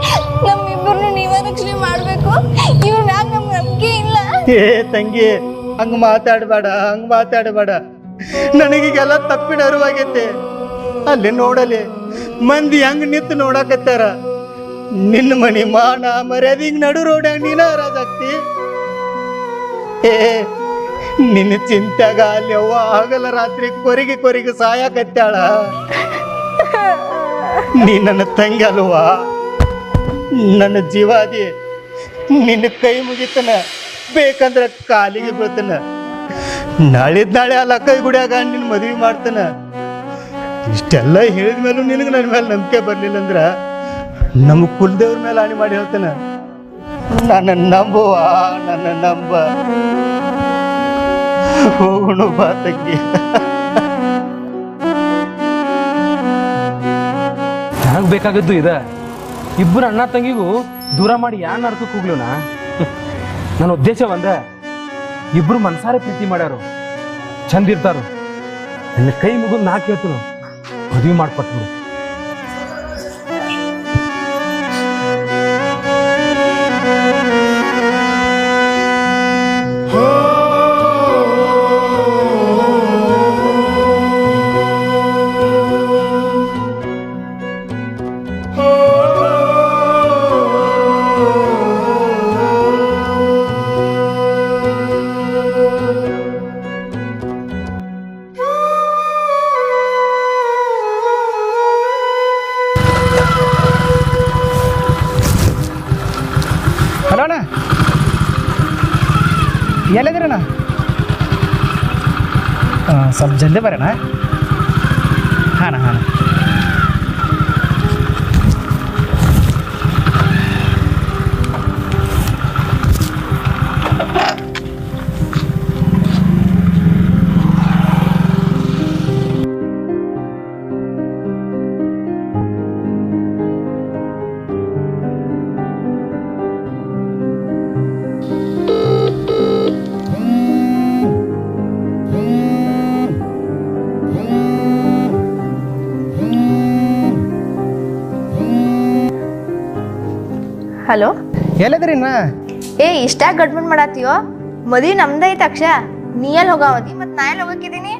ನಮ್ಮಿಬ್ಬರನ್ನು ನೀವ ರಕ್ಷಣೆ ಮಾಡ್ಬೇಕು. ಇವ್ರ ಮ್ಯಾಗ ನಮ್ಗೆ ನಂಬಿಕೆ ಇಲ್ಲ. ಏ ತಂಗಿ, ಹಂಗ ಮಾತಾಡಬೇಡ. ನನಗೀಗೆಲ್ಲ ತಪ್ಪಿನ ಅರಿವಾಗೈತೆ. ಅಲ್ಲಿ ನೋಡಲಿ ಮಂದಿ ಹೆಂಗ್ ನಿಂತು ನೋಡಕತ್ತಾರ. ನಿನ್ನ ಮನಿ ಮಾನ ಮರ್ಯಾದೆ ನಡು ರೋಡ್ಯಾಗ ನೀನ ರಾಜಾಗ್ತಿ. ಏ ನಿನ್ನ ಚಿಂತ್ಯಾಗ ಅಲ್ಲಿ ಅವ್ವ ಆಗಲ್ಲ ರಾತ್ರಿ ಕೊರಿಗಿ ಸಾಯಕತ್ತಾಳ. ನೀ ನನ್ನ ತಂಗಿ ಅಲ್ವಾ, ನನ್ನ ಜೀವಾದಿ. ನಿನ್ನ ಕೈ ಮುಗಿತನ, ಬೇಕಂದ್ರ ಕಾಲಿಗೆ ಬೀಳ್ತಾನ. ನಾಳೆ ಅಲ್ಲ ಕೈ ಗುಡಿಯಾಗ ನಿನ್ನ ಮದುವೆ ಮಾಡ್ತಾನ. ಇಷ್ಟೆಲ್ಲ ಹೇಳಿದ ಮೇಲೂ ನಿನಗೆ ನನ್ನ ಮೇಲೆ ನಂಬಿಕೆ ಬರ್ಲಿಲ್ಲ ಅಂದ್ರ ನಮ್ಮ ಕುಲದೇವ್ರ ಮೇಲೆ ಹಾನಿ ಮಾಡಿ ಹೇಳ್ತಾನ. ನನ್ನ ನಂಬುವ, ನನ್ನ ನಂಬ. ಹೋಗೋಣ ಬಾ ತಂಗಿ. ನನಗ್ ಬೇಕಾಗದ್ದು ಇದ, ಇಬ್ಬರು ಅಣ್ಣ ತಂಗಿಗೂ ದೂರ ಮಾಡಿ ಯಾನ್ ನಡ್ಕಕ್ ಹೋಗ್ಲೂನ. ನನ್ನ ಉದ್ದೇಶ ಒಂದ, ಇಬ್ರು ಮನ್ಸಾರೆ ಪ್ರೀತಿ ಮಾಡ್ಯಾರು, ಚಂದ ಇರ್ತಾರು. ನನ್ನ ಕೈ ಮುಗಿದು ನಾ ಕೇಳ್ತೀನಿ, ಮದುವೆ ಮಾಡ್ಕೊಟ್ಬಿಡು. ಎಲ್ಲಿದ್ದೀರಣ್ಣ? ಸ್ವಲ್ಪ ಜಲ್ದಿ ಬರೋಣ. ಹಾಂ ಹಾಂ. ಹಲೋ, ಎಲ್ಲಿದ್ದೀರಿ ಇನ್ನ? ಏ ಇಷ್ಟಾಗ ಗಡ್ಬಡ್ ಮಾಡತ್ತೀಯೋ? ಮದ್ವಿ ನಮ್ದೈತೆ ಅಕ್ಷ. ನೀ ಎಲ್ಲಿ ಹೋಗಾವತಿ ಮತ್ತು ನಾ ಎಲ್ಲಿ ಹೋಗಕ್ಕಿದ್ದೀನಿ?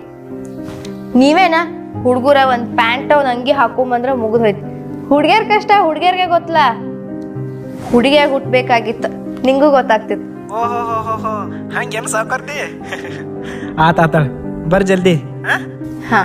ನೀವೇನ ಹುಡುಗರ ಒಂದು ಪ್ಯಾಂಟ್ ಒಂದು ಅಂಗಿ ಹಾಕೊಂಬಂದ್ರೆ ಮುಗಿದು ಹೋಯ್ತು. ಹುಡುಗಿಯರ ಕಷ್ಟ ಹುಡುಗಿಯರ್ಗೆ ಗೊತ್ತಲ್ಲ. ಹುಡುಗಿಯಾಗಿ ಹುಟ್ಬೇಕಾಗಿತ್ತು, ನಿಂಗೂ ಗೊತ್ತಾಗ್ತಿತ್ತು. ಓಹೋ ಹಂಗೇನು ಸಾವುಕಾರ್ತಿ? ಆತ ಬರ್ರಿ ಜಲ್ದಿ. ಹಾ,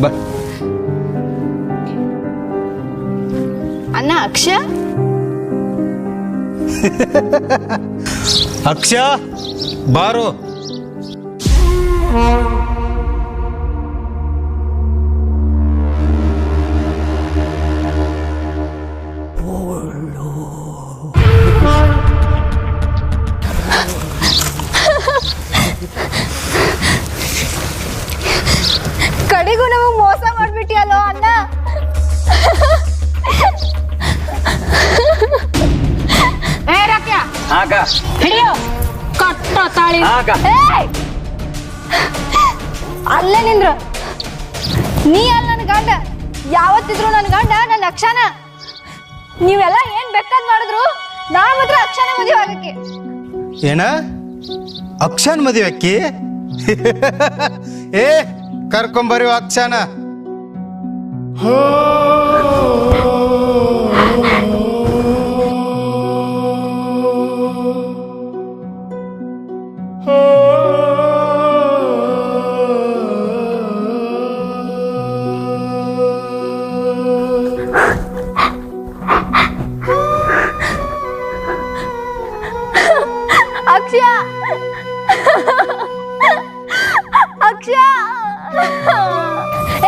ಬಾ. ಅಣ್ಣ ಅಕ್ಷ, ಅಕ್ಷ ಬಾರು. ಕಡೆಗೂ ನಮಗ್ ಮೋಸ ಮಾಡ್ಬಿಟ್ಟಿಯಲ್ಲೋ ಅಣ್ಣ. ಹಿಡಿಯೋ ಕಟ್ಟ ತಾಳಿ. ಏಯ್! ಅಲ್ಲೇ ನಿಂದ್ರು. ನೀ ಅಲ್ಲ ನನ್ನ ಗಂಡ. ಯಾವತ್ತಿದ್ರು ನನ್ನ ಗಂಡ ನನ್ನ ಅಕ್ಷನ. ನೀವೆಲ್ಲ ಏನ್ ಬೇಕಾದ್ ಮಾಡಿದ್ರು ನಾ ಮಾತ್ರ ಅಕ್ಷನ ಮದುವೆ ಆಗಕ್ಕೆ. ಏನ ಅಕ್ಷನ್ ಮದುವೆ ಅಕ್ಕಿ? ಏ ಕರ್ಕೊಂಬರಿ ಅಕ್ಷನ. ಅಕ್ಷಯ, ಅಕ್ಷಯ,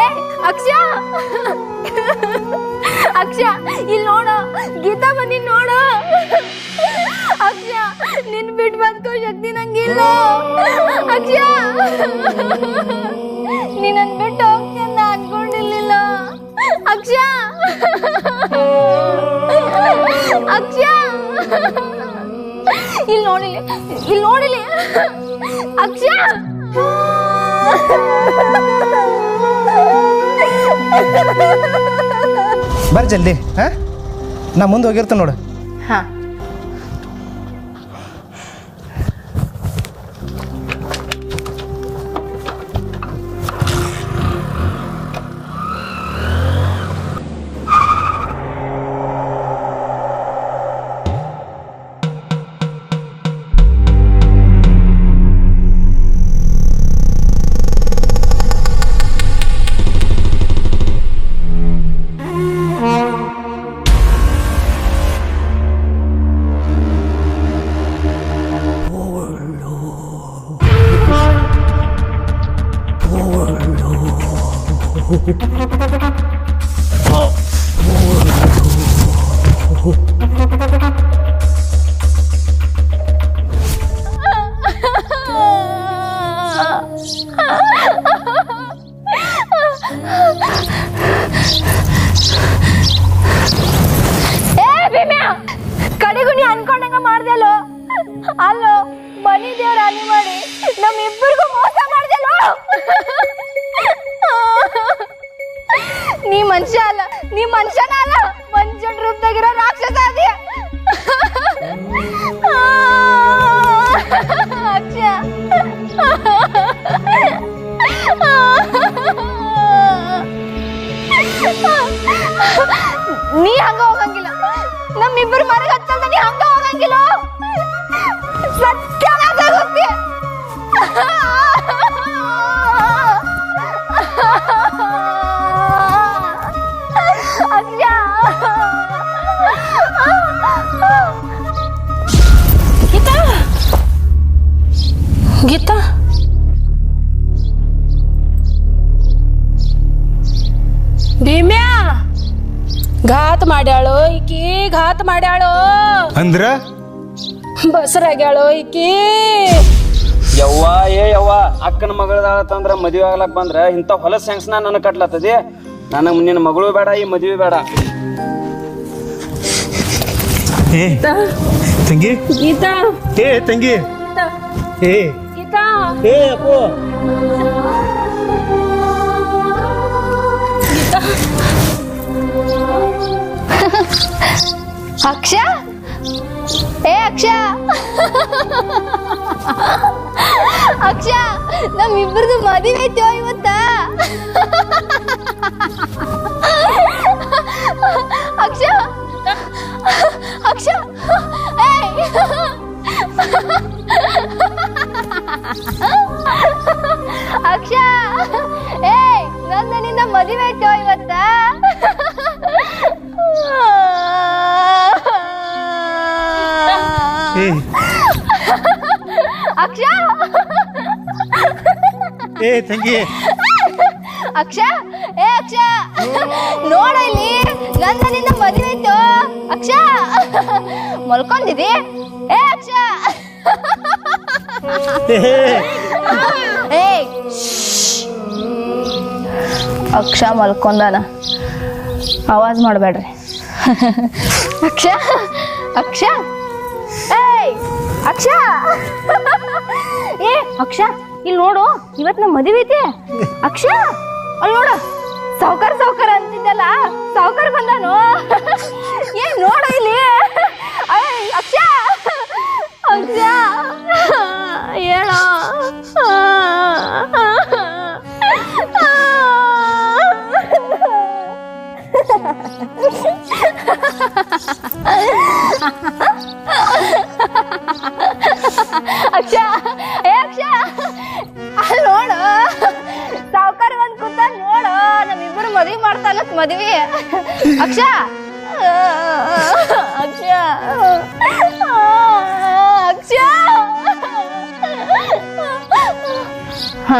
ಏ ಅಕ್ಷಯ, ಅಕ್ಷಯ ಇಲ್ಲಿ ನೋಡು, ಗೀತಾ ಬಂದಿ ನೋಡು. ಅಕ್ಷಯ ನಿನ್ ಬಿಟ್ಟು ಬದುಕೋ ಶಕ್ತಿ ನಂಗಿಲ್ಲ. ಅಕ್ಷಯ ನೀನನ್ ಬಿಟ್ಟು ಹೋಗ್ತೀನಿ ಅಂತ ಅನ್ಕೊಂಡಿರ್ಲಿಲ್ಲ. ಅಕ್ಷಯ, ಅಕ್ಷಯ ಇಲ್ಲಿ ನೋಡಿಲಿ, ಇಲ್ಲಿ ನೋಡಿಲಿ. ಅಕ್ಷಯ ಬರ್ರಿ ಜಲ್ದಿ. ಹಾಂ, ನಾ ಮುಂದೆ ಹೋಗಿರ್ತೇನೆ ನೋಡು. ಹಾ, ನೀ ಹಂಗ ಹೋಗಂಗಿಲ್ಲ. ನಮ್ಮಿಬ್ಬರು ಮನೆಗೆ ಹತ್ತಲ್ದ ನೀ ಹಂಗ ಹೋಗಂಗಿಲ್ಲ. ಸತ್ಯನಾಗ ಹೋಗ್ತಿ. ಗೀತಾ ಗೀತಾ ಭೀಮ್ಯಾ ಘಾತ್ ಮಾಡ್ಯಾಳು ಈಕಿ ಘಾತ್ ಮಾಡ್ಯಾಳು ಅಂದ್ರ ಬಸರಾಗ್ಯಾಳು ಈಕಿ ಯವ್ವ ಯವ್ವ ಅಕ್ಕನ ಮಗಳದಾಳತ್ತಂದ್ರ ಮದುವೆ ಆಗ್ಲಕ್ ಬಂದ್ರ ಇಂಥ ಹೊಲಸ್ ಹೆಂಗ್ಸ್ನ ನನಗೆ ಕಟ್ಲತ್ತದಿ. ನನಗೆ ನಿನ್ನ ಮಗಳು ಬೇಡ, ಈ ಮದುವೆ ಬೇಡ. ಏ ತಂಗಿ, ಗೀತಾ ಏ ತಂಗಿ, ಏ ಗೀತಾ ಏ ಅಪ್ಪು, ಅಕ್ಷ, ಏ ಅಕ್ಷ, ಅಕ್ಷ, ನಮ್ಮಿಬ್ಬರದು ಮದುವೆ ಐತೋ ಇವತ್ತ. ಅಕ್ಷ, ಅಕ್ಷ, ಏಯ್ ಅಕ್ಷ, ಏಯ್ ನಿನ್ನ ಮದುವೆ ಐತೋ ಇವತ್ತ. ಅಕ್ಷ, ಏ ತಂಗಿ, ಅಕ್ಷ, ಏ ಅಕ್ಷ, ನೋಡ ಇಲ್ಲಿ ನಿನ್ನ ಮದುವೆ ಐತೋ. ಅಕ್ಷ, ಮಲ್ಕೊಂಡಿದಿ? ಏ ಅಕ್ಷ, ಏಯ್ ಅಕ್ಷ ಮಲ್ಕೊಂಡಾನ, ಆವಾಜ್ ಮಾಡಬೇಡ್ರಿ. ಅಕ್ಷ, ಅಕ್ಷ, ಏಯ್ ಅಕ್ಷ, ಏ ಅಕ್ಷ, ಇಲ್ಲಿ ನೋಡು, ಇವತ್ತು ನಮ್ಮ ಮದುವೆ ಐತಿ. ಅಕ್ಷ, ಅಲ್ಲಿ ನೋಡು, ಸಾವ್ಕಾರ ಸಾವ್ಕಾರ ಅಂತಿದ್ದಲ್ಲ, ಸಾವ್ಕಾರ ಬಂದಾನು. ಏನ್ ನೋಡು ಇಲ್ಲಿ. ಅಕ್ಷ, ಅಕ್ಷ, ಹೇಳೋ. ಅಕ್ಷ, ಏ ಅಕ್ಷ, ಅಲ್ಲಿ ನೋಡು, ಸಾವ್ಕಾರ ಬಂದ್ ಕೂತ ನೋಡು, ನಮ್ಮಿಬ್ಬರು ಮದ್ವಿ ಮಾಡ್ತಾನ ಮದ್ವಿ. ಅಕ್ಷ, ಅಕ್ಷ, ಅಕ್ಷ. ಹ,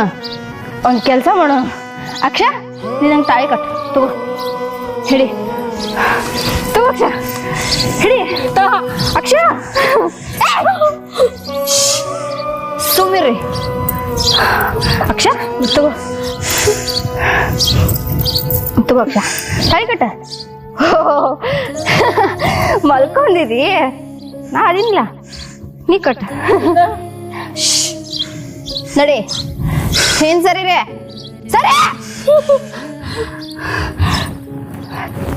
ಒಂದ್ ಕೆಲ್ಸ ಮಾಡು ಅಕ್ಷ, ನೀ ನಂಗೆ ತಾಳಿ ಕಟ್ಟು. ತಗೋ, ಹಿಡಿ, ತಗೋ ಅಕ್ಷ, ಹಿಡಿ, ತಗೋ ಅಕ್ಷ. ಸುಮ್ಮಿರ್ರಿ ಅಕ್ಷ, ತಗೋ ತಗೋ ಅಕ್ಷ, ತಾಳಿ ಕಟ್ಟ. ಮಲ್ಕೊಂಡಿದಿ, ನಾ ಅದಿನಿಲ್ಲ, ನೀ ಕಟ್ಟ. ನಡಿ, ಏನ್ ಸರಿ ರೇ, ಸರಿ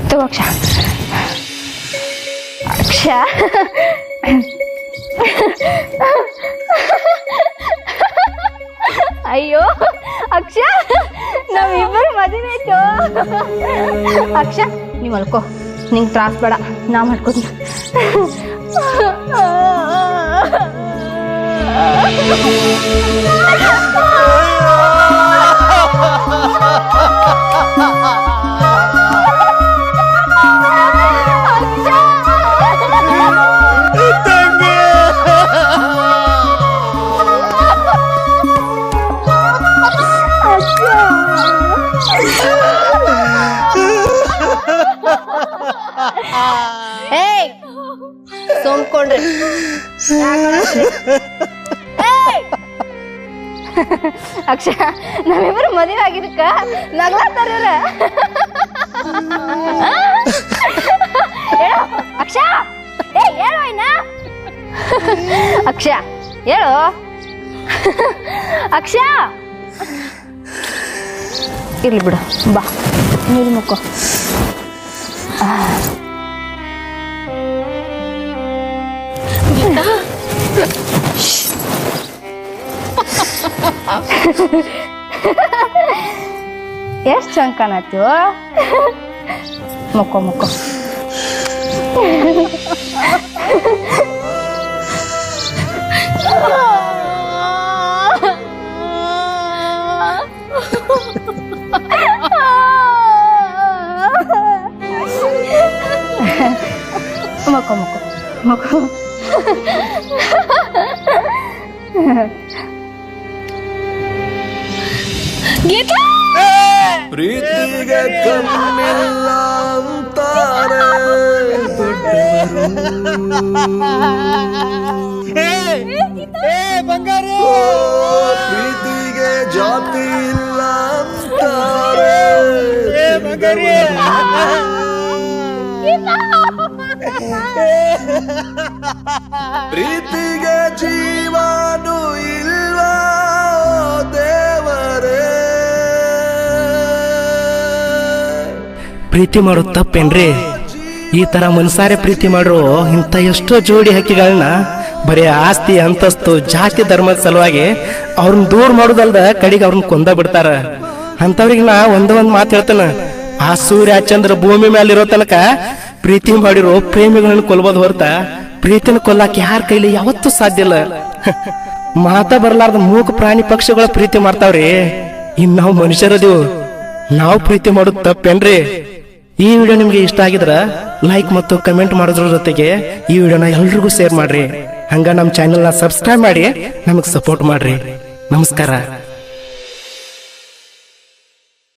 ತಗೋ ಅಕ್ಷ. ಅಕ್ಷ, ಅಯ್ಯೋ ಅಕ್ಷ, ನಾವಿಬ್ಬರು ಮದುವೆ ಆಯ್ತು. ಅಕ್ಷ, ನೀ ಮಲ್ಕೋ, ನಿಂಗೆ ತ್ರಾಸ್ ಬೇಡ, ನಾ ಮಾಡ್ಕೋತೀನಿ. ಏಯ್ ಸೋಮ್ಕೊಂಡ್ರಿ, ಅಕ್ಷ, ನಾವಿಬ್ಬರು ಮದುವೆ ಆಗಿದ್ದಕ್ಕ ನಗ್ಲಾತಾರ. ಅಕ್ಷ, ಏ ಹೇಳು ಅಣ್ಣ. ಅಕ್ಷ, ಹೇಳು ಅಕ್ಷ. ಇರ್ಲಿ ಬಿಡು, ಬಾ ನೀರು ಮುಕ್ಕೋ. ಎಷ್ಟು ಚಂದ ಕಾಣತ್ತೀವ. ಮುಕ್ಕೋ ಮುಕ್ಕೋ. ಮಕ್ಕೋ ಮಕ್ಕೋ ಮಕ್ಕೋ. ಗೀತಾ ಪ್ರೀತಿಗೆ ಕಣ್ಣಿಲ್ಲ ಅಂತಾರೆ ಓ, ಪ್ರೀತಿಗೆ ಜಾತಿ ಇಲ್ಲ ಅಂತಾರೆ ಪ್ರೀತಿಗೆ ಜೀವನು ಇಲ್ವಾ ದೇವರೇ. ಪ್ರೀತಿ ಮಾಡೋದು ತಪ್ಪೇನ್ರಿ? ಈ ತರ ಮನ್ಸಾರೆ ಪ್ರೀತಿ ಮಾಡ್ರು ಇಂಥ ಎಷ್ಟೋ ಜೋಡಿ ಹಕ್ಕಿಗಳನ್ನ ಬರೀ ಆಸ್ತಿ ಅಂತಸ್ತು ಜಾತಿ ಧರ್ಮದ ಸಲುವಾಗಿ ಅವ್ರನ್ನ ದೂರ ಮಾಡೋದಲ್ದ ಕಡೆಗೆ ಅವ್ರನ್ನ ಕೊಂದ ಬಿಡ್ತಾರ. ಅಂತವ್ರಿಗೆ ನಾ ಒಂದ್ ಮಾತು ಹೇಳ್ತಾನ, ಆ ಸೂರ್ಯ ಚಂದ್ರ ಭೂಮಿ ಮೇಲೆ ಇರೋ ತನಕ ಪ್ರೀತಿ ಮಾಡಿರೋ ಪ್ರೇಮಿಗಳನ್ನ ಕೊಲ್ಬೋದು ಹೊರತ ಪ್ರೀತಿನ ಕೊಲ್ಲಾಕ ಯಾರ ಕೈಲಿ ಯಾವತ್ತೂ ಸಾಧ್ಯ ಇಲ್ಲ. ಮಾತಾ ಬರ್ಲಾರ್ದ ಮೂಕ ಪ್ರಾಣಿ ಪಕ್ಷಿಗಳ ಪ್ರೀತಿ ಮಾಡ್ತಾವ್ರಿ. ಇನ್ ನಾವು ಮನುಷ್ಯರದೀವು, ನಾವು ಪ್ರೀತಿ ಮಾಡೋದು ತಪ್ಪೇನ್ರಿ? ಈ ವಿಡಿಯೋ ನಿಮ್ಗೆ ಇಷ್ಟ ಆಗಿದ್ರ ಲೈಕ್ ಮತ್ತು ಕಮೆಂಟ್ ಮಾಡೋದ್ರ ಜೊತೆಗೆ ಈ ವಿಡಿಯೋನ ಎಲ್ರಿಗೂ ಶೇರ್ ಮಾಡ್ರಿ. ಹಂಗ ನಮ್ಮ ಚಾನೆಲ್ನ ಸಬ್ಸ್ಕ್ರೈಬ್ ಮಾಡಿ ನಮಗೆ ಸಪೋರ್ಟ್ ಮಾಡ್ರಿ. ನಮಸ್ಕಾರ.